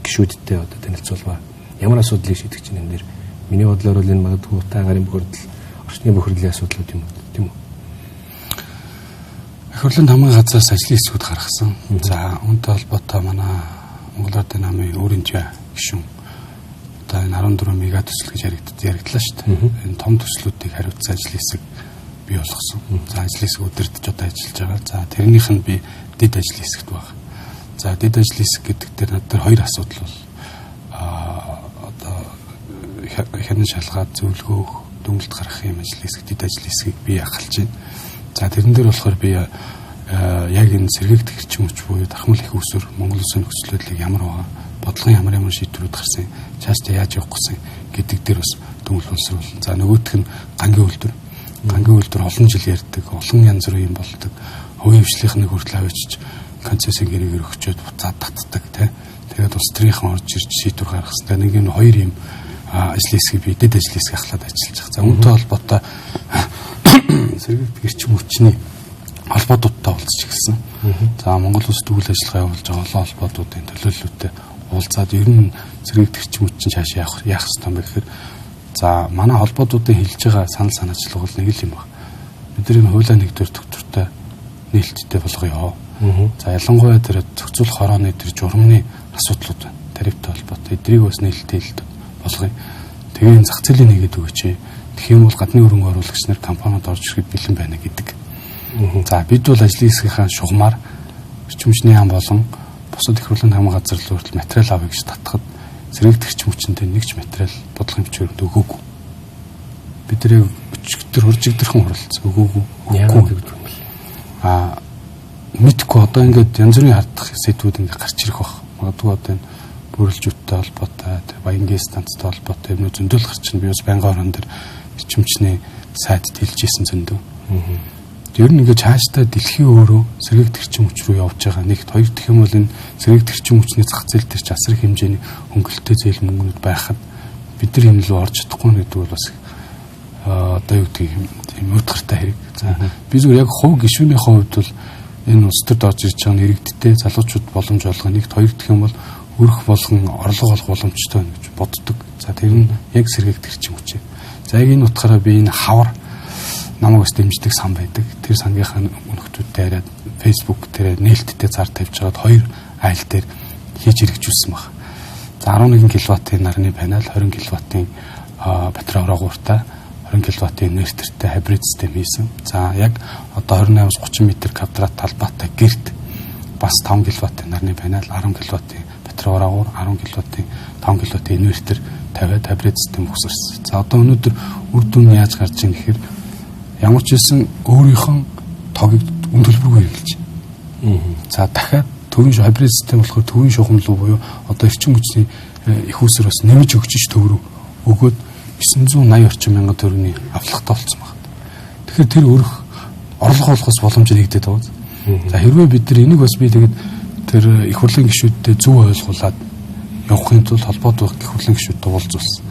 гишүүдтэй одоо танилцуулваа? Ямар асуудлыг шийдэх чинь энэ дэр миний бодлоор бол энэ магадгүй та гарын бохирдол орчны бохирдлын асуудлууд юм уу тийм үү? Их хурлын хамгийн газраас ажлын хэсгүүд гаргасан. За үүнтэй холбоотой манай Монгол Ардын намын өөрөнжөө гишүүн одоо энэ 14 мега төсөл гэж яригдлаа шүү дээ. Энэ том төслүүдийг хариуцсан ажлын хэсэг бий болгосон. За ажлын хэсэг өдөртөж одоо ажиллаж байгаа. За тэрнийх нь би дэд ажлын хэсэгт байгаа. За дэд ажлын хэсэг гэдэг дээр над дээр хоёр асуудал бол одоо хянан шалгаад зөвлөгөөх дүнэлт гаргах юм ажлын хэсэг дэд ажлын хэсгийг би ахалж байна. За тэрэн дээр болохоор би яг энэ сэргээгдэх эрчим хүч буюу дахмал их усүр Монгол улсын нөхцөл байдлыг ямар байгаа бодлогын ямар шийдвэрүүд гарсан цаашдаа яаж явах гэсэн гэдэг дээр бас дүнэлт боловсруулсан. За нөгөөх нь гангийн үйлдвэр. Гангийн үйлдвэр олон жил ярьдаг, олон янз бүрийн юм болдог. Хувийн хвшлийнхныг хүртэл авчиж концессийн гэрээгээр өгчөөд буцаад татдаг тий. Тэгээд улс төрийнхэн орж ирж шийдвэр гаргасан. Нэг нь хоёр юм ажлын хэсгийг би дэд ажлын хэсгийг ахлаад ажиллаж байгаа. За үүнтэй холбоотой сэргээгдэх эрчим хүчний холбоодуудтай уулзч эхэлсэн. За Монгол улс төвлөл ажиллагаа явуулж байгаа олон холбоодуудын төлөөллөлтөд уулзаад ер нь сэргээгдэх эрчим хүчин цааш яах ёстой юм бэ гэхээр за манай холбоодуудын хэлж байгаа санал санаачлал бол нэг л юм байна. Бид энэ хуулиа нэгдүгээр доктортой нээлттэй болгоё. За ялангуяа тэр зохицуулах хорооны тэр журмны асуудлууд байна. Тарифтай холбоотой эдрийг бас нээлттэй болгоё. Тэгээ энэ зах зээлийн нэгэд өгөөч. Тэгэх юм бол гадны хөрөнгө оруулагч нар компаниуд орж ирэхэд бэлэн байна гэдэг. За бид бол ажлын хэсгийнхаа шугамар эрчим хүчний яам болон бусад их хурлын хамгаалалт газар руу хүртэл материал авъя гэж татхад сэргээгдэх эрчим хүчтэй нэг ч материал бодлогын бичвэрт өгөөгүй. Бид тэрийг өчигдөр хуржигдэрхэн хуралцсан өгөөгүй. Мэдгүй одоо ингээд янз бүрийн хардах сэдвүүд ингээд гарч ирэх баг. Магадгүй одоо энэ бүрэлдэхүүнтэй холбоотой, баянгийн станцтай холбоотой юмнууд зөндөл гарч ирнэ. Би бас байнгын орон дээр эрчим хүчний сайдд хэлжсэн зөндөө. Ер нь ингээд цаашдаа дэлхийн өөрөө сэргээгдэх эрчим хүч рүү явж байгаа. Нэгт хоёр дахь юм бол энэ сэргээгдэх эрчим хүчний зах зээл дээр ч асар их хэмжээний хөнгөлөлттэй зээл мөнгнүүд байхад бид нар энэ рүү орж чадахгүй гэдэг бол бас одоо юу гэдэг юм утгартай хэрэг. За би зүгээр яг хувь гишүүнийхээ хувьд бол энэ улс төрд орж ирж байгаа иргэдтэй залуучууд боломж олгох нэгт хоёр дахь юм бол өрх болгон орлого олох боломжтой байна гэж боддог. За тэр нь яг сэргээгдэх эрчим хүч. За яг энэ утгаараа би энэ хавар намайг бас дэмждэг сан байдаг. Тэр сангийнхаа өнөختүүдтэй хараад Facebook дээр нээлттэй зар тавьж байгаад хоёр айл дээр хийж хэрэгжүүлсэн баг. За 11 кВт-ийн нарны панел, 20 кВт-ийн батарей ороогууртай, 20 кВт-ийн инвертертэй хибрид систем хийсэн. За яг одоо 28-30 м квадрат талбайтай гэрт бас 5 кВт-ийн нарны панел, 10 кВт-ийн батарей ороогуур, 10 кВт-ийн 5 кВт-ийн инвертер тавиад хибрид систем өгсөрсөн. За одоо өнөөдөр үр дүн яаж гарч ийн гэхээр ямар ч хэлсэн өөрийнхөө тогийг үн төлбөргүй хэрэглэж байна. За дахиад төвийн хибрид систем болохоор төвийн шугам руу буюу одоо эрчим хүчний их усэр бас нэмж өгч төврөв өгөөд 980 орчим мянган төгрөгийн авлагатай болсон байна. Тэгэхээр тэр өрх орлого олохос боломж нэгдээд байгаа. За хэрвээ бид нар энийг бас би тэгээд тэр их хурлын гишүүдтэй зөв ойлгуулад явахын тулд холбоотой их хурлын гишүүдтэй уулзуулсан.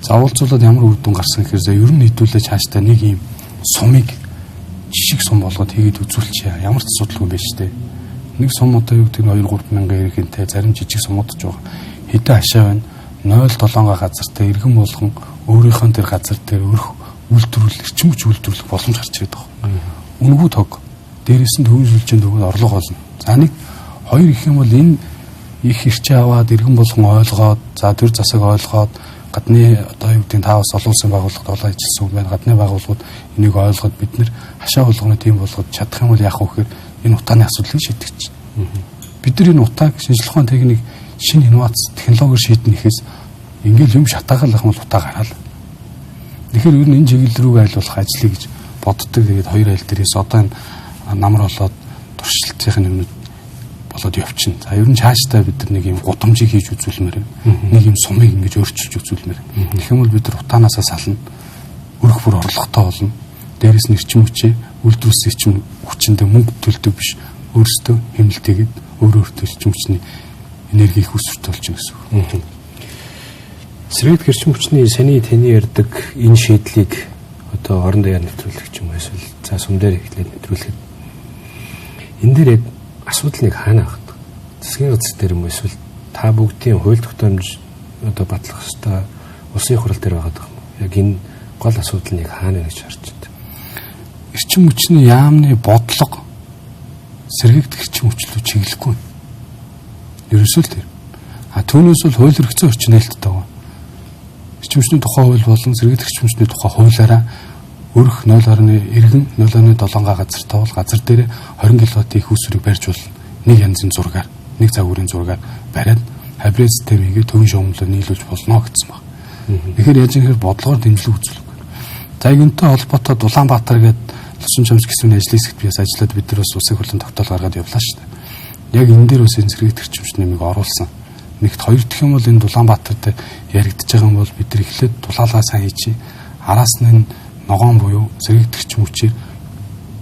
За уулзуулаад ямар үр дүн гарсан гэхээр за ер нь хэдүүлээ цаашдаа нэг юм сумыг жишг сум болгоод хийгээд үзүүлчихье. Ямар ч асуудалгүй байж тээ. Нэг сум одоо юу гэдэг нь 2-3 мянган эрхэнтэй зарим жижиг сумуудч байгаа. Хэдэн хашаа байна. 0.7 газартай иргэн болгон өөрийнхөө тэр газар дээр өрх үйлдвэрлэл эрчим хүч үйлдвэрлэх боломж гарч ирээд байгаа. Үнэгүй тог. Дээрээс нь төвийн сүлжээнд өгөөд орлого олно. За нэг хоёр их юм бол энэ их хэрчээ аваад иргэн болгон ойлгоод за төр засаг ойлгоод гадны одоо юу гэдэг нь та бас олон улсын байгууллагад олон ажилласан хүн байна. Гадны байгууллагууд энийг ойлгоод бид нэр хашаа болгоно тийм болгоод чадах юм бол яах вэ гэхээр энэ утааны асуудлыг шийдэж чинь. Бид нар энэ утааг шинжлэх ухааны техник шинэ инновац технологиор шийднэ гэхээс ингээл юм шатаагаал ах мал утаа гараал. Тэгэхээр ер нь энэ чиглэл рүү айлуулах ажлыг гэж боддог. Тэгээд хоёр айл дээрээс одоо энэ намар болоод туршилтын юмнууд болоод явчихна. За ер нь цаашдаа бид нар нэг юм гудамжийг хийж үзүүлмээр нэг юм сумыг ингэж өөрчилж үзүүлмээр. Тэгэх юм бол бид нар утаанаасаа сална. Өрх бүр орлоготой болно. Дээрээс нь эрчим хүчээ үйлдвэрлэсэн эрчим хүчиндээ мөнгө төлдөг биш. Өөрсдөө хэмнэлтэйгээд өөртөө эрчим хүчний энерги их өсвөртэй болж байгаа гэсэн үг. Сэргээгдэх эрчим хүчний саний таны ярьдаг энэ шийдлийг одоо орон даяар нэвтрүүлэх юм эсвэл за сум дээр эхлээд нэвтрүүлэхэд энэ дээр яг асуудал нэг хаана багт. Засгийн газар дээр юм эсвэл та бүгдийн хууль тогтоомж одоо батлах хэвээр улсын хурал дээр байгаа юм. Яг энэ гол асуудал нэг хаана гэж харж байна. Эрчим хүчний яамны бодлого сэргээгдэх эрчим хүч рүү чиглэхгүй. Ерөөсөө л тэр. Түүнээс бол хууль хэрэгцээ орчин нээлттэй байгаа. Эрчим хүчний тухай хууль болон сэргээгдэх эрчим хүчний тухай хуулиараа өрх 0.9 0.7 газартай бол газар дээр 20 кВт их усрыг барьж болно. Нэг янзын зургаар, нэг загварын зургаар бариад хибрид систем хийгээд төвийн шугамлаар нийлүүлж болно гэсэн байна. Тэгэхээр яаж юм хэр бодлогоор дэмжлэг үзүүлэх. За энэтэй холбоотой Улаанбаатар гэдэг Лусан чамс гисүүний ажлын хэсэгт би бас ажиллаад бид нар бас улсын хурлын тогтоол гаргаад явлаа шүү дээ. Яг энэ дээр бас энэ сэргээгдэх эрчим хүчний нэмийг оруулсан. Нэгт хоёр дахь юм бол энэ Улаанбаатар дээр яригдж байгаа юм бол бид нар эхлээд тулаалаа сайн хийчихье. Араас нь ногоон буюу сэргээгдэх эрчим хүчээр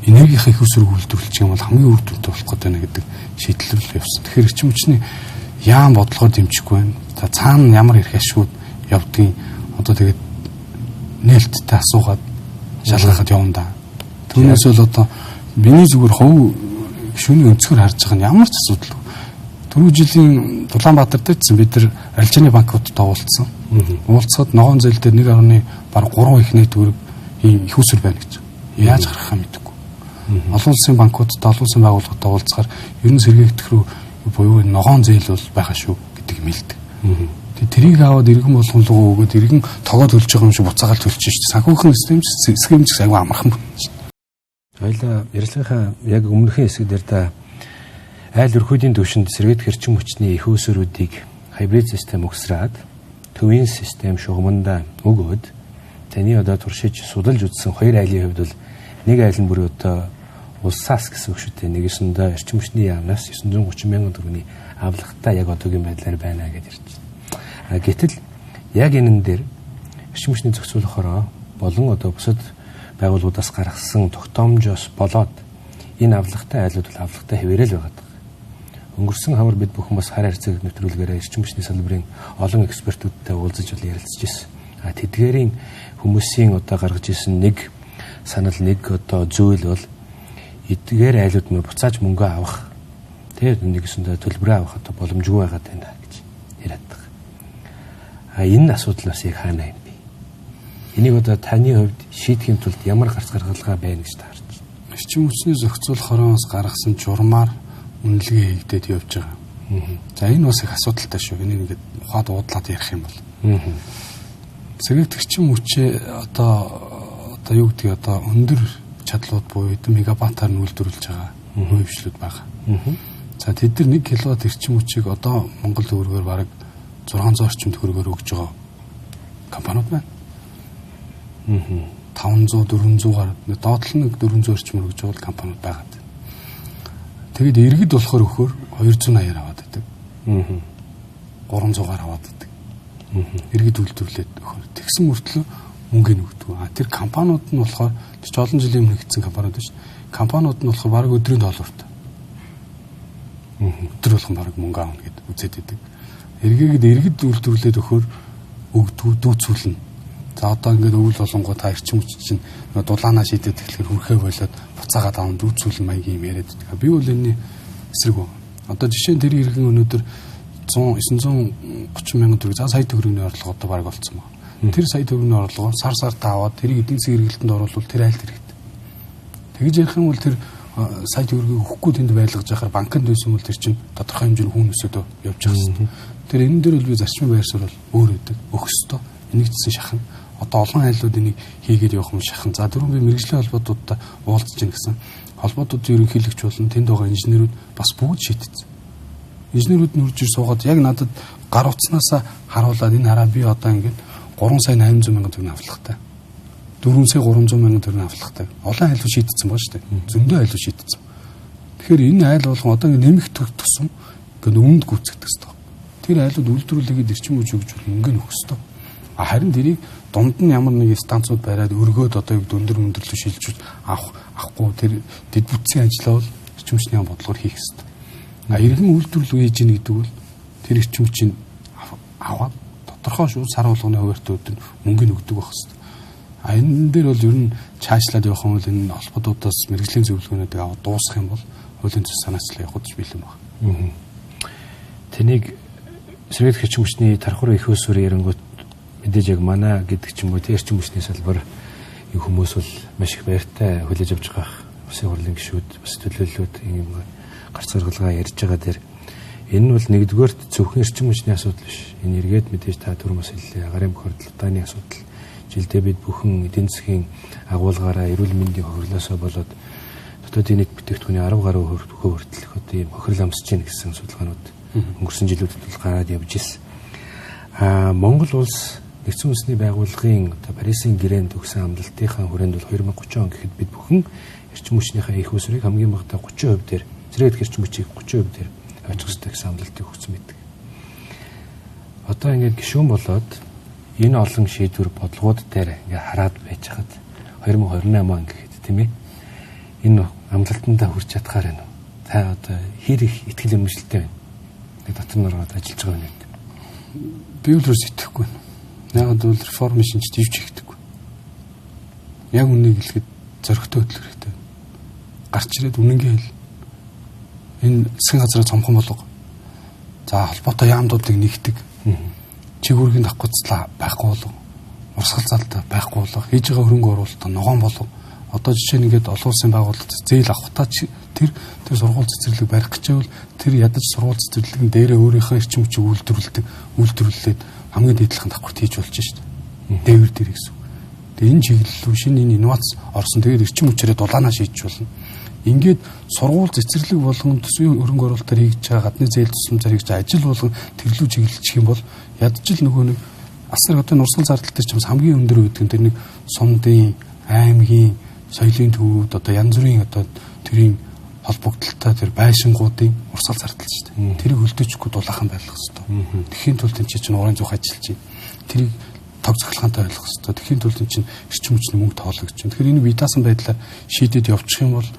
энергийнхаа их усрыг үйлдвэрлэж юм бол хамгийн үр дүнтэй болох гэдэг байна гэдэг шийдэл рүү явсан. Тэгэхээр эрчим хүчний яам бодлогоор дэмжихгүй байна. За цаана ямар их ашигуд явдгийг одоо тэгээд нээлттэй асуугаад шалгахад явна да. Түүнээс бол одоо миний зүгээр хов гишүүний өнцгөр харж байгаа нь ямар ч асуудал. Түрүү жилийн Улаанбаатар дээр ч бид нар арилжааны банкудтай уулзсан. Уулзсад ногоон зээл дээр 1.3 ихний төгрөг их усэр байна гэж. Яаж гаргахаа мэдэхгүй. Олон улсын банкудтай, олон улсын байгууллагатай уулзахаар ер нь сэргээгдэх рүү буюу ногоон зээл бол байгаа шүү гэдэг юм хэлдэг. Тэрийг аваад иргэн болгон руу өгөөд иргэн тогоо төлж байгаа юм шиг буцаагаал төлж шүү. Санхүүгийн системч аягүй амархан байна. Хоёлаа ярилцлагынхаа яг өмнөхийн хэсгээр та айл өрхүүдийн түвшинд сэргээгдэх эрчим хүчний их усруудыг хибрид систем өгсраад төвийн систем шугамдаа өгөөд таны одоо туршиж судалж үзсэн хоёр айлын хувьд бол нэг айл нь бүр одоо улсаас гэсэн үг шүү дээ. Нэгэсэндээ эрчим хүчний яамнаас 930 мянган төгрөгийн авлагатай яг одоогийн байдлаар байна гэж ярьж байна. Гэтэл яг энэ дээр эрчим хүчний зохицуулахаараа болон одоо бусад байгууллагуудаас гаргасан тогтоомжоос болоод энэ авлагатай айлууд бол авлагатай хэвээрэл байгаа. Өнгөрсөн хавар бид бүхэн бас хар харьцаг нэвтрүүлгээрээ эрчим хүчний салбарын олон экспертүүдтэй уулзаж ярилцж ирсэн. Тэдгээрийн хүмүүсийн одоо гаргаж ирсэн нэг санал нэг одоо зүйл бол эдгээр айлууд мөр буцааж мөнгө авах тэгээд нэгсэндээ төлбөрөө авах одоо боломжгүй байгаад байна гэж яриад байгаа. Энэ асуудлаас яг хаана юм бэ? Энийг одоо таны хувьд шийдэхин тулд ямар гарц гаргалгаа байна гэж таарч байна? Эрчим хүчний зохицуулах хороноос гаргасан журмаар үнэлгээ хийгдээд явж байгаа. За энэ бас их асуудалтай шүү. Энийг ингээд ухаад уудлаад ярих юм бол. Сэргээгдэх эрчим хүчээ одоо юу гэдгийг одоо өндөр чадлууд буюу хэдэн мегаваттаар нь үйлдвэрлэж байгаа хувьчлүүд байгаа. За тэд нар 1 киловатт эрчим хүчийг одоо Монгол төгрөгөөр бараг 600 орчим төгрөгөөр өгж байгаа компаниуд байна. 500 400 гаруй доотлол нэг 400 орчим өргөж байгаа компаниуд байгаа. Тэгээд иргэд болохоор өгөхөөр 280-аар аваад байдаг. 300-аар аваад байдаг. Иргэд үйлдвэрлээд өгөхөөр тэгсэн мөртлөө мөнгө нөгдөг. Тэр компаниуд нь болохоор ч олон жилийн өмнө хийсэн компаниуд шүү. Компаниуд нь болохоор бараг өдрийн доллартай. Өдөр болгон бараг мөнгө аавна гэд үзээд байдаг. Иргэд үйлдвэрлээд өгөхөөр өгдөг дүүцүүлнэ. За одоо ингээд өвөл болонгоо та эрчим хүч чинь дулаанаа шийдээд эхлэхээр хүрхээ болоод буцаагаад аавн дүүцүүлэн маягийн юм яриад байдаг. Би бол энэний эсрэг үү. Одоо жишээ нь тэр иргэн өнөөдөр 930 мянган төгрөг сая төгрөгийн орлого одоо бараг болцсон байна. Тэр сая төгрөгийн орлогоо сар тааваад тэрийг эдийн засгийн хэрэглэлтэнд оруулах тэр айлт хэрэгтэй. Тэгж ярих юм бол тэр сая төгрөгийг өгөхгүй тэнд байлгаж яхаар банкнд байсан бол тэр чинь тодорхой хэмжээний хүн өсөдөө явж байгаа юм. Тэр энэ дээр бол би зарчмын байр суурь бол өөр өгдөг. Өгөх ёстой. Энийг цэсэн шахна. Одоо олон айлууд энийг хийгээд явах юм шахна. За дөрөв би мэрэгжлийн холбоотуудтай уулзж гин гэсэн. Холбоотуудын ерөнхийлөгч болон тэнд байгаа инженерүүд бас бүгд шийдсэн. Инженерүүд нь үрж ир суугаад яг надад гар утснаас харуулад энэ хараа би одоо ингээд 3 сая 800 мянган төгрөг авлахтай. 4 сая 300 мянган төгрөг авлахтай. Олон айлууд шийдсэн байгаа шүү дээ. Зөндөө айлууд шийдсэн. Тэгэхээр энэ айл болгон одоо ингээд нэмэх тусам ингээд өмнөд гүйцэгдэх хэрэгтэй. Тэр айлууд үйлдвэрлэгээд эрчим хүч өгж мөнгө нөх хэрэгтэй. Харин тэрийг дунд нь ямар нэг станцууд бариад өргөөд одоо яг өндөрлөө шилжүүлж авахгүй тэр дэд бүтцийн ажлаа бол эрчим хүчний бодлогоор хийх хэрэгтэй. Иргэн үйлдвэрлэл хийж ийн гэдэг бол тэр эрчим хүчийг аваад тодорхой шууд сар болгоны хуваарьтай өдөр мөнгө нөгдөг байх хэрэгтэй. Энэ дээр бол ер нь чаашлаад явах юм бол энэ холбоотуудаас мэрэгжлийн зөвлөгөөнүүдийг аваад дуусгах юм бол хуулийн төс санаачлал явах гэж бэлэн байна. Тэнийг Сэргээх эрчим хүчний тархуур их өсвөр ярангууд мэдээж яг манай гэдэг ч юм уу тэр эрчим хүчний салбар их хүмүүс бол маш их баяртай хүлээж авч байгаа улсын хурлын гишүүд бас төлөөллүүд ийм гарц гаргалгаа ярьж байгаа дээр энэ нь бол нэгдүгээрт зөвхөн эрчим хүчний асуудал биш. Энэ эргээд мэдээж та түрүүс хэллээ. Агарын бохирдлын асуудал. Жилдээ бид бүхэн эдийн засгийн агуулгаараа эрүүл мэндийн хохирлосоо болоод дотоодын нийт бүтээгдэхүүний 10 гаруй хүртэл одоо ийм хохирол амсж гин гэсэн судалгаанууд өнгөрсөн жилүүдэд бол гараад явж ирсэн. Монгол улс нэгдсэн үндэсний байгууллагын одоо Парисын гэрээнд өгсөн амлалтынхаа хүрээнд бол 2030 он гэхэд бид бүхэн эрчим хүчнийхээ их өсвөрийг хамгийн багадаа 30% дээр зэрэг эрчим хүчийг 30% дээр очих хэрэгтэй гэсэн амлалтыг өгсөн мэт. Одоо ингээд гишүүн болоод энэ олон шийдвэр бодлогууд дээр ингээд хараад байж хаад 2028 он гэхэд тийм ээ энэ амлалтандаа хүрч чадхаар байна уу? Та одоо хэр их ихтгэл өмчлөлтэй байна? Нэг дотор нь ороод ажиллаж байгаа юм. Би өөрөө сэтгэхгүй байна. Яг бол реформ шинж төвч хийдэггүй. Яг үнийг хэлэхэд зөрөгтэй хөдлөх хэрэгтэй. Гарч ирээд үнэнгээ хэл. Энэ засгийн газраа цомхон болго. За холбоотой яамдуудыг нэгдэг. Чиг үүргийн давхцлаа байхгүй болго. Урсгал залтай байхгүй болго. Хийж байгаа хөрөнгө оруулалт ногоон болго. Одоо жишээ нь ингээд олон улсын байгууллагад зээл авахтаа тэр сургууль цэцэрлэг барих гэвэл тэр ядаж сургууль цэцэрлэгийн дээрээ өөрийнхөө эрчим хүчийг үйлдвэрлээд хамгийн дээдлэхэн давхарт хийж болж шүү дээ. Дээвэр дээр гэсэн. Тэгээ энэ чиглэл рүү шинэ инновац орсон. Тэгээд эрчим хүчээрээ дулаанаа шийдэж болно. Ингээд сургууль цэцэрлэг болгон төсвийн хөрөнгө оруулалтаар хийж байгаа гадны зээл тусламжаар хийж ажил болгон тэрлүү чиглэлчих юм бол ядаж л нөгөө нэг асар одоо урсгал зардал дээр ч бас хамгийн өндөр үүдгэн тэр нэг сумдын аймгийн соёлын төвүүд одоо янз бүрийн одоо тэрийн холбогдолтой тэр байшингуудын урсгал зардал шүү дээ. Тэрийг хөлдөөчихгүй дулаахан байлгах хэрэгтэй. Тэхийн тулд энэ чинь уурын зүх ажиллаж байна. Тэрийг тог цахилгаантай байлгах хэрэгтэй. Тэхийн тулд энэ чинь эрчим хүчний мөнгө тоологч байна. Тэгэхээр энэ видаасан байдлаар шийдэд явуучих юм бол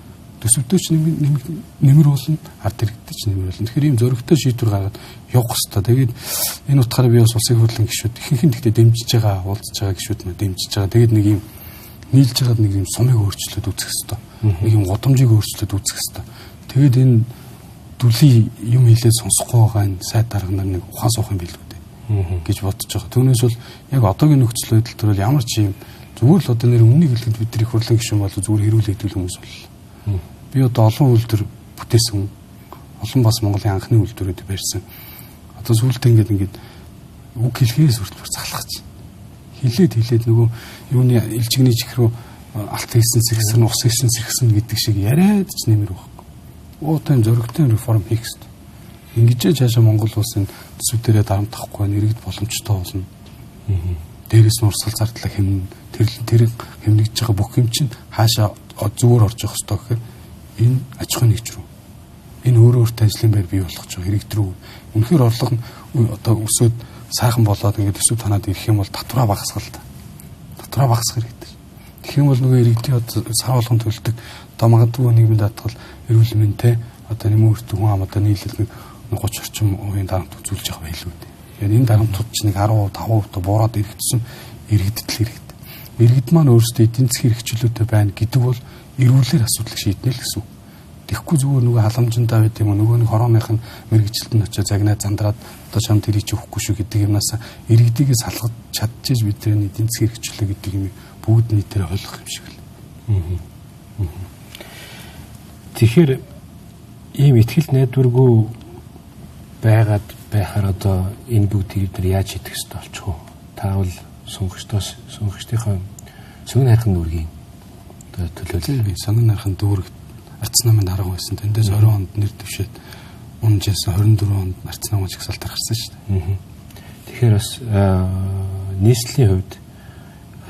төсөвтөөч нэмэр болно, ард иргэдтэй ч нэмэр болно. Тэгэхээр ийм зөрөгтэй шийдвэр гаргаад явах хэрэгтэй. Тэгээд энэ утгаараа би бас улсын хурлын гишүүд ихэнх нь дэмжиж байгаа, уулзж байгаа гишүүд маань дэмжиж байгаа. Тэгээд нэг ийм нийлж байгаад нэг юм сумыг өөрчлөлт үүсгэх хэрэгтэй. Нэг юм гудамжийг өөрчлөлт үүсгэх хэрэгтэй. Тэгээд энэ дүлийн юм хэлээд сонсохгүй байгаа энэ сайд дарга нар нэг ухаан суух юм билүү дээ гэж бодож байгаа. Түүнээс бол яг одоогийн нөхцөл байдал төр бол ямар ч юм зүгээр л одоо нэр өмнөний хэлэхэд бид нар их хурлын гишүүн бол зүгээр хэрүүлээд идэл хүмүүс бол. Би одоо олон үйлдвэр бүтээсэн. Олон бас Монголын анхны үйлдвэрүүд барьсан. Одоо сүүлдээ ингээд үг хэлхээс хүртэл залхаж. Хилээд нөгөө юуны илжигний чих рүү алт хийсэн зэрэгсэн ус хийсэн зэрэгсэн гэдэг шиг яриад ч нэмэр байхгүй. Уутай зөрөгтэй реформ хийх хэрэгтэй. Ингэж цаашаа Монгол улсын төсвүүдэрээ дарамтахгүй нэрэгд боломжтой болно. дээрээс нь урсгал зардлаа хэмнэн тэр хэмнэгдэж байгаа бүх юм чинь хаашаа зүгээр орж явах ёстой гэхээр энэ аж ахуйн нэгж рүү. Энэ өөрөө өөртөө ажлын байр бий болгож байгаа иргэд рүү. Үнэхээр орлого нь одоо өсөөд сайхан болоод ингээд өсөв танаад ирэх юм бол татвараа багасгах л та. Татвараа багасгах хэрэгтэй. Тэгэх юм бол нөгөө иргэдийн сар болгон төлдөг одоо магадгүй нийгмийн даатгал эрүүл мэндтэй одоо нэмэрт хүн ам одоо нийлэл нэг 30 орчим хувийн дарамт үзүүлж явах байлгүй. Тэгэхээр энэ дарамтууд чинь нэг 15% буураад иргэдсэн иргэдэл иргэд. Иргэд маань өөрсдөө эдийн засгийн хэрэгчлөөтэй байна гэдэг бол эрүүлэр асуудлыг шийднэ л гэсэн. Тэгэхгүй зүгээр нөгөө халамжиндаа байд юм уу нөгөө нэг хорооных нь мэрэгчлэлтэнд очиж загнаад зандраад одоо чам тэрий чи өгөхгүй шүү гэдэг юмнасаа иргэдийгээ салгаж чадчихж бидний эдийн засгийн хэрэгчлөө гэдэг юм бүгд нийтээр ойлгох юм шиг л. Тэгэхээр ийм ихтгэл найдваргүй байгаад байхаар одоо энэ бүгдийг бид яаж хийх ёстой болчих вэ? Таавал сонгогчдынхаа сөнгөн хайрхан дүүргийн одоо төлөөлөл сөнгөн хайрхан дүүрэг арц намын дарга байсан. Тэндээс 20 онд нэр дэвшээд унжээс 24 онд арц намын жагсаалт гаргасан шүү дээ. Тэгэхээр бас нийслэлийн хувьд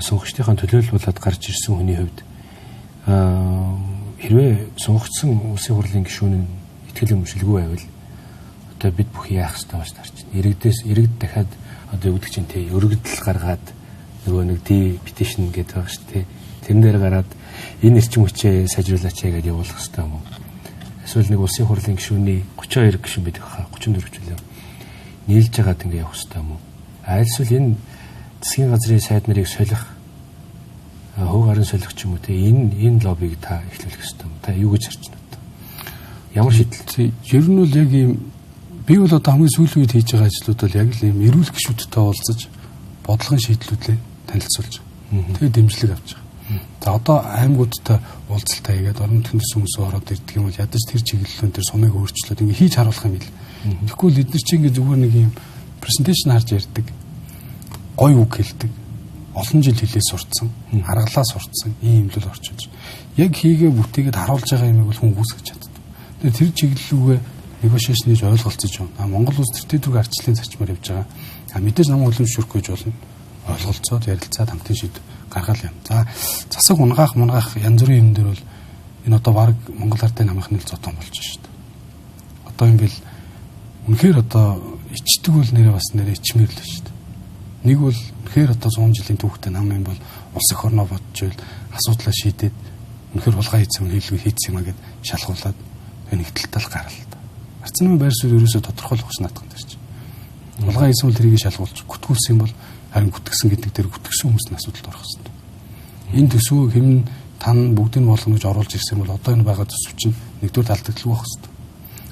сонгогчдынхаа төлөөлөл болоод гарч ирсэн хүний хувьд хэрвээ сонгогдсон улсын хурлын гишүүн нь итгэл өмчлөгүй байвал одоо бид бүхэн яах ёстой болж тарч байна. Иргэд дахиад одоо юу гэдэг чинь тий өргөдөл гаргаад нөгөө нэг petition гэдэг байгаа шүү дээ. Тэрэн дээр гараад энэ эрчим хүчээ сайжруулаач гэдэг явуулах хэрэгтэй юм уу? Эсвэл нэг улсын хурлын гишүүний 32 гишүүн байдаг хаа 34 ч үлээ. Нийлж байгаад ингэ явах хэрэгтэй юм уу? Айлсвал энэ засгийн газрын сайд нарыг солих хөв гарын солих ч юм уу те энэ лоббиг та эхлүүлэх хэрэгтэй юм. Та юу гэж харж байна вэ? Ямар шийдэл? Ер нь бол яг ийм би бол одоо хамгийн сүүлийн үед хийж байгаа ажлууд бол яг л ийм эрүүл гишүүдтэй уулзаж бодлогын шийдлүүдээ танилцуулж тэгээ дэмжлэг авч байгаа. За одоо аймагуудтай уулзалтаа хийгээд орон нутгийн хүмүүс ороод ирдэг юм бол ядаж тэр чиглэлэн тэр сумыг өөрчлөөд ингээ хийж харуулах юм бил. Тэгэхгүй л эдгээр чинь ингээ зүгээр нэг юм презентацийн харж ярьдаг. Гой үг хэлдэг. Олон жил хэлээ сурцсан, аргалаа сурцсан ийм л орчиж. Яг хийгээ бүтээгээд харуулж байгаа юмыг бол хүн үүсгэж чаддаг. Тэгээ тэр чиглэлүүгээ негошиашн хийж ойлголцож байна. Монгол улс тэр төрлийн арчлалын зарчмаар явж байгаа. Мэдээж намайг хөлөмшөрөх гэж болно. Ойлголцоод ярилцаад хамтын шийдвэр гаргал юм. За засаг унгаах янз бүрийн юм дээр бол энэ одоо баг Монгол ардын намынхны л зодон болж байна шүү дээ. Одоо ингээл үнэхээр одоо ичдэг бол нэрээ бас нэрээ ичмэр л шүү дээ. Нэг бол үнэхээр одоо 100 жилийн түүхтэй нам юм бол улс эх орноо бодчихвол асуудлаа шийдээд үнэхээр хулгай хийсэн хэлгүй хийсэн юм а гэд шалгуулад нэгдэлтэл гарал. Арцны байр суурь ерөөсө тодорхойлох гэж наатах юм дэрч. Хулгай хийсэн бол тэрийг шалгуулж гүтгүүлсэн бол харин гүтгсэн гэдэг дээр гүтгсэн хүмүүсийн асуудалд орох хэрэгтэй. Энэ төсвөө хэмнэн тань бүгдийг болгоно гэж оруулж ирсэн бол одоо энэ байгаа төсөв чинь нэгдүгээр алдагдлаг байх хэрэгтэй.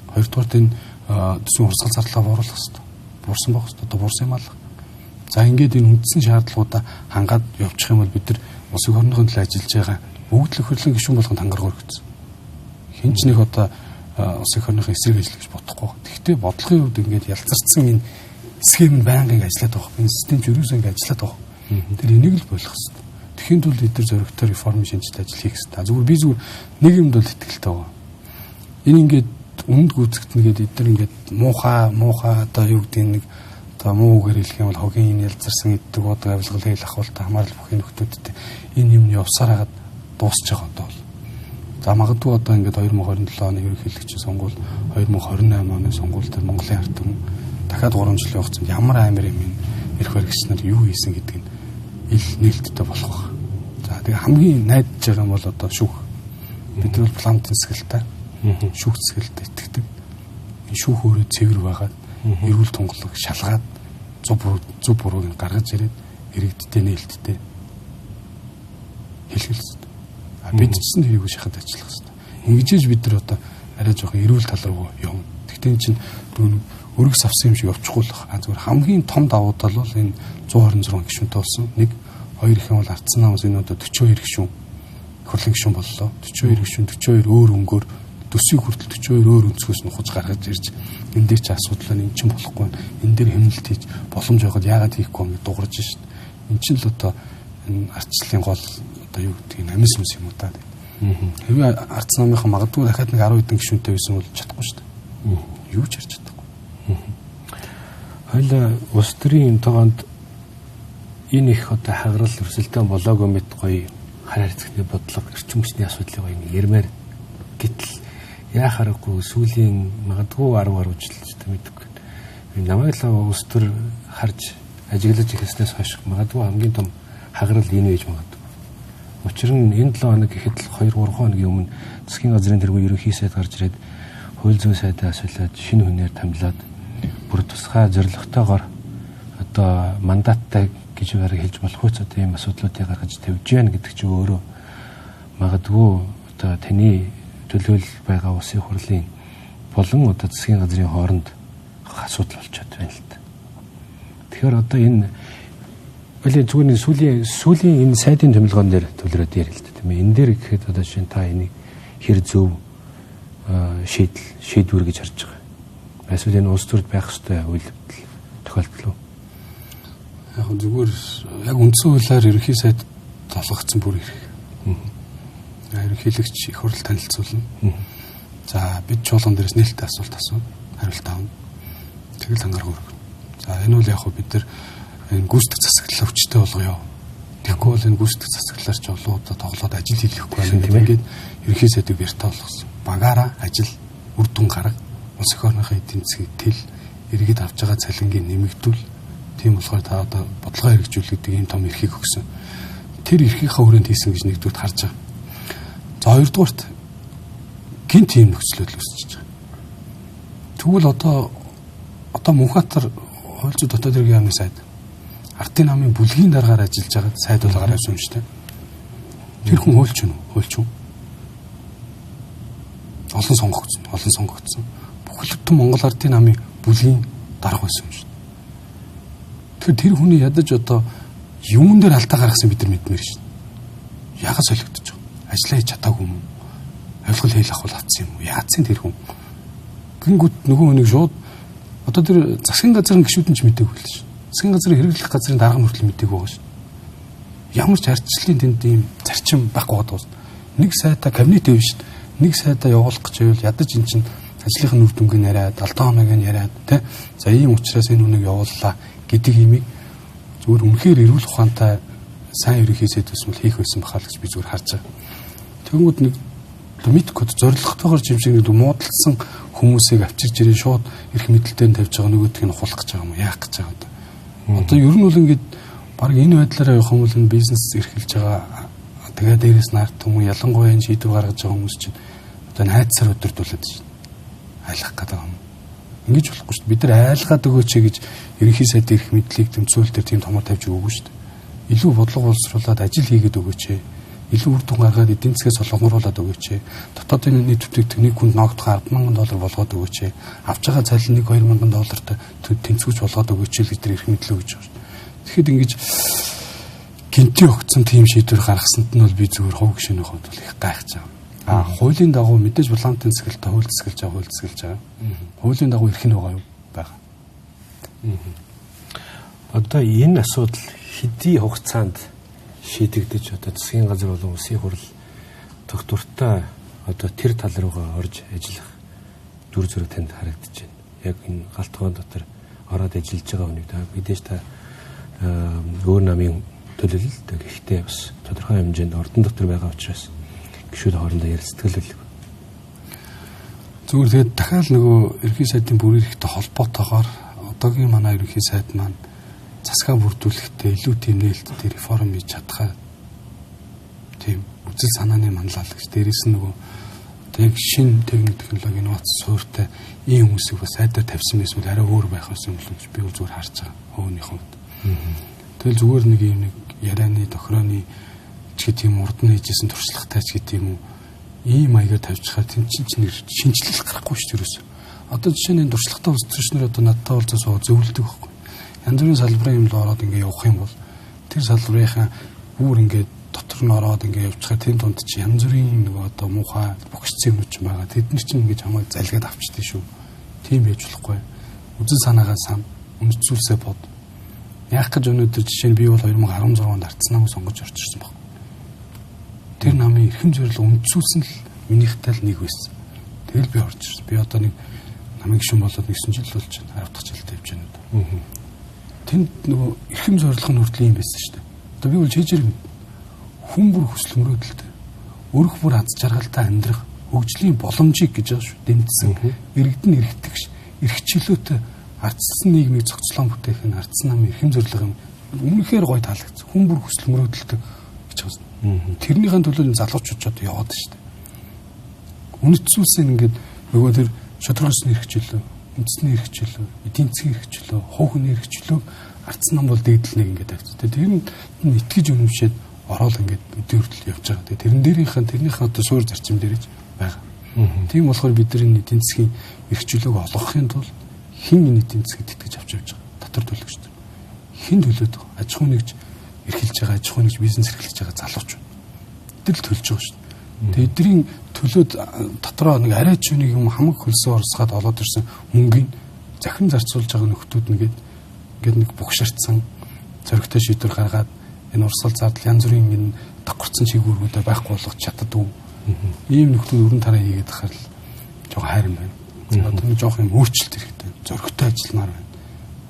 Хоёрдугаар энэ төсвийн урсгал зардлаа бууруулах хэрэгтэй. Буурсан байх хэрэгтэй. Одоо буурсан юм алга. За ингээд энэ үндсэн шаардлагуудаа хангаад явуучих юм бол бид нар улсын орныхын төлөө ажиллаж байгаа бүгд л хөрлөн гишүүн болгонд хангаргаар өгсөн. Хин ч нэг одоо улсын орныхын эсрэг ажиллаж бодохгүй. Гэхдээ бодлогын хувьд ингээд ялцарсан энэ схем нь байнгын ажиллаад байгаа. Энэ систем ч ерөөсөө ингээд ажиллаад байгаа. Тэр энийг л болох хэрэгтэй. Тэхийн тулд эдгээр зоригтой реформ шинжилт ажил хийх хэрэгтэй. Зүгээр би зүгээр нэг юмд бол итгэлтэй байгаа. Энэ ингээд үнд гүйцэгдэнгээд эдгээр ингээд муухай одоо юу гэдэг нэг одоо муу үгээр хэлэх юм бол хогийн энэ ялзарсан эддэг бодог авилгал хэл ахуултаа хамаарал бүхий нөхдүүдтэй энэ юм явсаар хагаад дуусч байгаа одоо бол. За магадгүй одоо ингээд 2027 оны ерөнхийлөгчийн сонгуул 2028 оны сонгуул дээр Монголын ард түмэн дахиад 3 жилийн хугацаанд ямар амар юм ирэх баригч нар юу хийсэн гэдэг нь ил нээлттэй болох баг. За тэгээ хамгийн найдаж байгаа юм бол одоо шүүх. Бид нар плант зэсгэлтэй шүүх зэсгэлтэй итгэдэг. Энэ шүүх өөрөө цэвэр байгаад эрүүл тунгалаг шалгаад зөв бурууг гаргаж ирээд иргэдтэй нээлттэй хэлгэлцдэг. Бид ч гэсэн тэрийг шахаад ажиллах хэрэгтэй. Ингэжээж бид нар одоо арай жоохон эрүүл тал руу явна. Тэгтээ чинь өргөс авсан юм шиг явчихгүй л байна. Зүгээр хамгийн том давуу тал бол энэ 126 гишүүнтэй болсон. Нэг хоёр их юм бол ардсан намаас энэ одоо 42 гишүүн хурлын гишүүн боллоо. 42 гишүүн 42 өөр өнгөөр төсвийг хүртэл 42 өөр өнцгөөс нухаж гаргаж ирж энэ дээр чи асуудал нь эн чинь болохгүй. Энэ дээр хэмнэлт хийж боломж байгаад яагаад хийхгүй юм дуурж шít. Эн чинь л одоо энэ ардчлалын гол одоо юу гэдэг нь амис юм уу та. Хэвээ ардс намынхан магадгүй дахиад нэг 10 хэдэн гишүүнтэй байсан бол чадахгүй шүү дээ. Юу ч ярьж чадахгүй. Хоёлаа улс төрийн тоонд энэ их одоо хагарал өрсөлдөөн болоогүй мэт гоё хар харьцагчны бодлого эрчим хүчний асуудлыг гоё ярмаар гэтэл яа харахгүй сүүлийн магадгүй 10 жил ч мэдгүй. Намайг л улс төр харж ажиглаж ихэснээс хойш магадгүй хамгийн том хагарал энэ байж магадгүй. Учир нь энэ 7 хоног гэхэд л 2-3 хоногийн өмнө засгийн газрын тэргүүн ерөнхий сайд гарч ирээд хууль зүйн сайдаа асуулаад шинэ хүнээр томилоод бүр тусгай зорилготойгоор одоо мандаттай гэж бараг хэлж болох үс одоо ийм асуудлуудыг гаргаж тавьж байна гэдэг чинь өөрөө магадгүй одоо таны төлөөлөл байгаа улсын хурлын болон одоо засгийн газрын хооронд асуудал болчиход байна л та. Тэгэхээр одоо энэ зүгээр сүүлийн энэ сайдын томилгоон дээр төвлөрөөд ярил л та тийм ээ. Энэ дээр гэхэд одоо жишээ нь та энийг хэр зөв шийдвэр гэж харж байгаа. Эсвэл энэ улс төрд байх ёстой үйлдэл тохиолдол уу? Яг зүгээр яг үндсэн хуулиар ерөнхий сайд толгогдсон бүр хэрэг. Ерөнхийлөгч их хурл танилцуулна. За бид чуулган дээрээс нээлттэй асуулт асуув. Хариулт авна. Тэгэл хангаар хөргөн. За энэ бол яг бид нар энэ гүйцэтгэх засаглалаа хүчтэй болгоё. Тэгэхгүй бол энэ гүйцэтгэх засаглалаар ч олоодоо тоглоод ажил хийхгүй байна тийм ингээд ерөнхий сайдыг бэртэ болгосон. Багаараа ажил үр дүн гарга улс эх орныхаа эдийн засгийг тэл иргэд авч байгаа цалингийн нэмэгдүүл тийм болохоор та одоо бодлогоо хэрэгжүүлэх гэдэг ийм том эрхийг өгсөн. Тэр эрхийнхээ хүрээнд хийсэн гэж нэгдүгээр харж байгаа. За хоёрдугаарт гинт ийм нөхцөлөд үүсэж байгаа. Тэгвэл одоо Мөнхбаатар хууль зүйн дотоод хэргийн яамны сайд ардын намын бүлгийн дараагаар ажиллаж байгаа сайд бол гараа сүнжтэй. Тэр хүн хуульч нь хуульч. Олон сонгогдсон. Бүхэлдэн Монгол ардын намын бүлгийн дарга байсан юм шүү. Тэгэхээр тэр хүний ядаж одоо юун дээр алдаа гаргасан бид нар мэдмээр шин. Яагаад солигдож байгаа? Ажлаа хийж чадаагүй юм уу? Авилгал хийх авах атсан юм уу? Яатсан тэр хүн? Гингүүд нөгөө хүнийг шууд одоо тэр засгийн газрын гишүүдэн ч мэдээгүй л шин. Засгийн газрын хэрэглэх газрын дарга мөртөл мэдээгүй байгаа шин. Ямар ч ардчлалын тэнд ийм зарчим байхгүй байгаа. Нэг сайта кабинет өв шин. Нэг сайдаа явуулах гэж байвал ядаж эн чинь ажлынхаа нүр дүнгийн яриад, алдаа оног нь яриад тий. За ийм учраас энэ хүнийг явууллаа гэдэг имийг зүгээр үнэхээр эрүүл ухаантай сайн ерөнхий сайд төсмөл хийх байсан бахал гэж би зүгээр харж байгаа. Тэгэнгүүт нэг мэдгүй зорилготойгоор жимшиг нэг муудалсан хүмүүсийг авчирж ирэн шууд эрх мэдэлтэй тавьж байгаа нөгөөдгийг нь хулах гэж байгаа юм яах гэж байгаа юм. Одоо ер нь бол ингээд баг энэ байдлаараа явах юм бол энэ бизнес эрхэлж байгаа тэгээ дээрээс нарт хүмүүс ялангуяа энэ шийдвэр гаргаж байгаа хүмүүс чинь одоо найдсаар өдөрдүүлээд шин айлах гэдэг юм. Ингэж болохгүй шүү дээ. Бид нар айлгаад өгөөч гэж ерөнхий сайдын эрх мэдлийг тэмцээл дээр тийм томор тавьж өгөөгүй шүү дээ. Илүү бодлого боловсруулад ажил хийгээд өгөөч. Илүү үр дүн гаргаад эдийн засгаас олгомруулад өгөөч. Дотоодын нийт бүтээгдэхүүний хүнд ногдох $10,000 болгоод өгөөч. Авч байгаа цалиныг $2,000 тэнцвүүж болгоод өгөөч л гэж эрх мэдлээ өгч байгаа шүү дээ. Тэгэхэд ингэж гинти огцсон тийм шийдвэр гаргасанд нь бол би зүгээр хов гişний хувьд бол их гайхаж байгаа. Хуулийн дагуу мэдээж парламентын засаглалтаа хууль засаглаж байгаа. Хуулийн дагуу эрх нь байгаа юу? Бага. Одоо энэ асуудал хэдий хугацаанд шийдэгдэж одоо засгийн газар болон улсын хурл тогтвортой одоо тэр тал руугаа орж ажиллах дүр зураг танд харагдаж байна. Яг энэ галт тоон дотор ороод ажиллаж байгаа хүнийг мэдээж та өөр намын төлөвлөлт гэхдээ бас тодорхой хэмжээнд ордон дотор байгаа учраас гишүүд хоорондоо ярилцдаг. Зүгээр тэгээд дахиад нөгөө ерөнхий сайдын бүр эрхтэй холбоотойгоор одоогийн манай ерөнхий сайд маань засгаа бүрдүүлэхдээ илүү тийм нээлттэй реформ хийж чадхаа тийм үзэл санааны манлайлагч дээрээс нь нөгөө тэг шин техник технологи инновац суурьтай ийм хүмүүсийг бас сайдаар тавьсан байсан бол арай өөр байх байсан юм л гэж би зүгээр харж байгаа хөвний хувьд. Тэгэл зүгээр нэг юм нэг ярианы тохирооны ч гэх тийм урд нь хийжсэн туршлагатай ч гэх тийм үү ийм маягаар тавьчихаар тийм чинь шинжилэл гарахгүй шүү дээ. Одоо жишээ нь туршлагатай үзэгчнэр одоо надтай уулзаад зөвлөдөг байхгүй. Янз бүрийн салбарын юм л ороод ингээ явах юм бол тэр салбарынхаа бүр ингээ дотор нь ороод ингээ явчихаар тийм дунд чи янз бүрийн нөгөө одоо муухай богцсон юмуд ч байгаа. Тэд нар чинь ингээ хамаа залгаад авчдээ шүү. Тийм байж болохгүй. Үзэл санаагаа сан үнэцүүлсээ бод. Яах гэж өнөөдөр жишээ нь би бол 2016 онд ардсан намыг сонгож орж ирсэн баг. Тэр намын эрхэм зорилго үнэцүүлсэн л минийхтэй л нэг байсан. Тэгэл би орж ирсэн. Би одоо нэг намын гишүүн болоод 9 жил болж байна. 10 дахь жилд тавьж байна. тэнд нөгөө эрхэм зорилго нь хүртэл юм байсан шүү дээ. Одоо би бол чийжэр хүн бүр хүсэл мөрөөдөлтэй өрх бүр аз жаргалтай амьдрах хөгжлийн боломжийг гэж байгаа шүү. Дэмжсэн иргэдэн эргэтгэж эрх чөлөөтэй ардсан нийгмийг зохицлон бүтээх нь ардсан намын эрхэм зорилго юм. Үнэхээр гоё таалагдсан. Хүн бүр хүсэл мөрөөдөлтэй гэж байна. Тэрнийхэн төлөө залуучууд ч одоо яваад шүү дээ. Үнэтсүүлсэн ингээд нөгөө тэр шодрогосны эрх чөлөө, үндэсний эрх чөлөө, эдийн засгийн эрх чөлөө, хувийн эрх чөлөө ардсан нам бол дээдл нэг ингээд тавьчих. Тэр нь итгэж үнэмшээд ороод ингээд өдөө хүртэл явж байгаа. Тэрнийхэн одоо суур зарчим дээрж байгаа. Тийм болохоор бидний эдийн засгийн эрх чөлөөг олгохын тулд хин эдийн засгад итгэж авч явж байгаа. Дотор төлөгч. Хин төлөөд байгаа. Аж ахуй нэгж эрхэлж байгаа, аж ахуй нэгж бизнес эрхэлж байгаа залуучууд. Тэд л төлж байгаа шүү дээ. Тэгээ эдний төлөөд дотроо нэг арайч нэг юм хамаг хөлсөө орсгаад олоод ирсэн мөнгөний захин зарцуулж байгаа нөхдүүд ингээд нэг бухширцсан зөрөгтэй шийдвэр гаргаад энэ урсгал зардал янз бүрийн энэ давхарцсан чигүүргүүдээ байхгүй болгож чаддгүй. Ийм нөхдүүд өрн тараа хийгээд хахаар л жоохон хайрын байна. Одоо нэг жоох юм өөрчлөлт хэрэгтэй. Зөрөгтэй ажилламаар байна.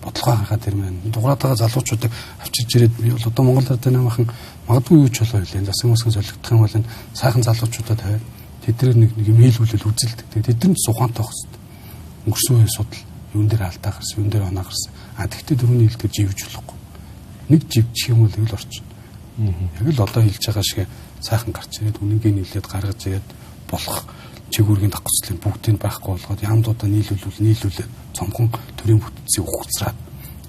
Бодлого хангахад тэр маань дуграад байгаа залуучуудыг авчирж ирээд би бол одоо Монгол Ардын намынхан магадгүй юу ч болоо хэлээ. Засгийн мосгон солигдох юм бол энэ сайхан залуучуудад тавиад тэдгээр нэг юм хэлүүлэл үзэлдэг. Тэдний сухантай байх хэрэгтэй. Өнгөрсөн үеийн судал юун дээр алдаа гарсан, юун дээр оноо гарсан. Тэгтээ дөрөвний хэлдгээр живж болохгүй. Нэг живчих юм бол л орчин. Яг л одоо хэлж байгаа шиг сайхан гарч ирээд үнэнгээ нийлээд гаргаж ирээд болох чигүүргийн давхцлын бүгдийг байхгүй болгоод ямдуудаа нийлүүлээд цомхон төрийн бүтцийг ухацраад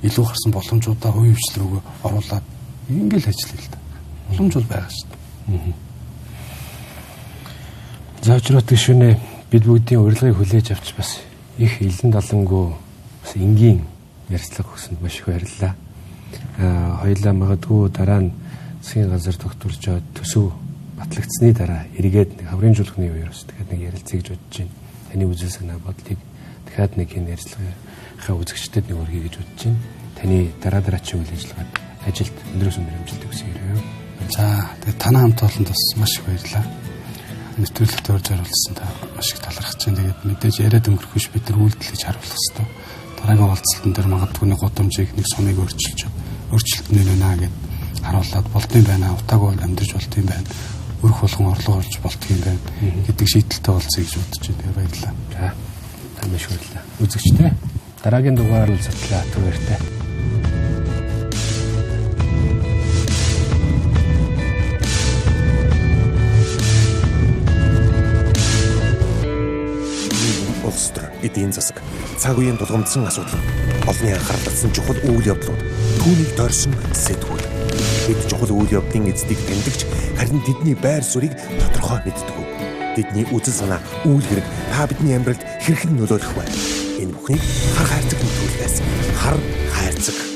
илүү гарсан боломжуудаа хувийн хвшлэр рүүгээ оруулаад ингээл ажиллая л да. Боломж бол байгаа шүү дээ. Заавчрууд гişүнэ бид бүгдийн урилгыг хүлээж авч бас их илэн далангуу бас энгийн ярилцлага өгсөнд маш их баярлалаа. Хоёулаа магадгүй дараа нь засгийн газар тогтворж аваад төсөв батлагдсны дараа эргээд нэг хаврын жуулхны үеэрс дахиад нэг ярилцъя гэж бодож байна. Таны үзэл санаа бодлыг дахиад нэг энэ ярилцлагынхаа үзэгчдэд нэг өргөе гэж бодож байна. Таны дараачийн үйл ажиллагаанд ажилд өндрөөс өндөр амжилт хүсье. За тэгээд танай хамт олонд бас маш их баярлалаа. Нэвтрүүлэгт орж оруулсан та маш их талархаж байна. Тэгээд мэдээж яриад өнгөрөх биш бид нар үйлдэл хийж харуулах хэрэгтэй. Дараагийн уулзалтан дээр магадгүй нэг гудамжийг нэг сумыг өөрчлөлт нэлэнэ гэд харуулад болдсон байна. Утаагүй бол амьдж болдсон байна. Өрх болгон орлого орж болдсон байна гэдэг шийдэлтэй болцъё гэж бодож байна. Баярлалаа. За маш баярлалаа. Үзэгчтэй дараагийн дугаар л затлаа түвэртэй. Улс төр, эдийн засаг, цаг үеийн тулгамдсан асуудал, олонний анхаарал татсан чухал үйл явдлууд, түүнийг дорсон сэтгүүл. Бид чухал үйл явдлын эздийг тэмдэгч харин тэдний байр суурийг тодорхой мэддэг. Тэдний үзэл санаа, үйл хэрэг та бидний амьдралд хэрхэн нөлөөлөх вэ? Энэ бүхнийг хар хайрцаг нэвтрүүлгээс хар хайрцаг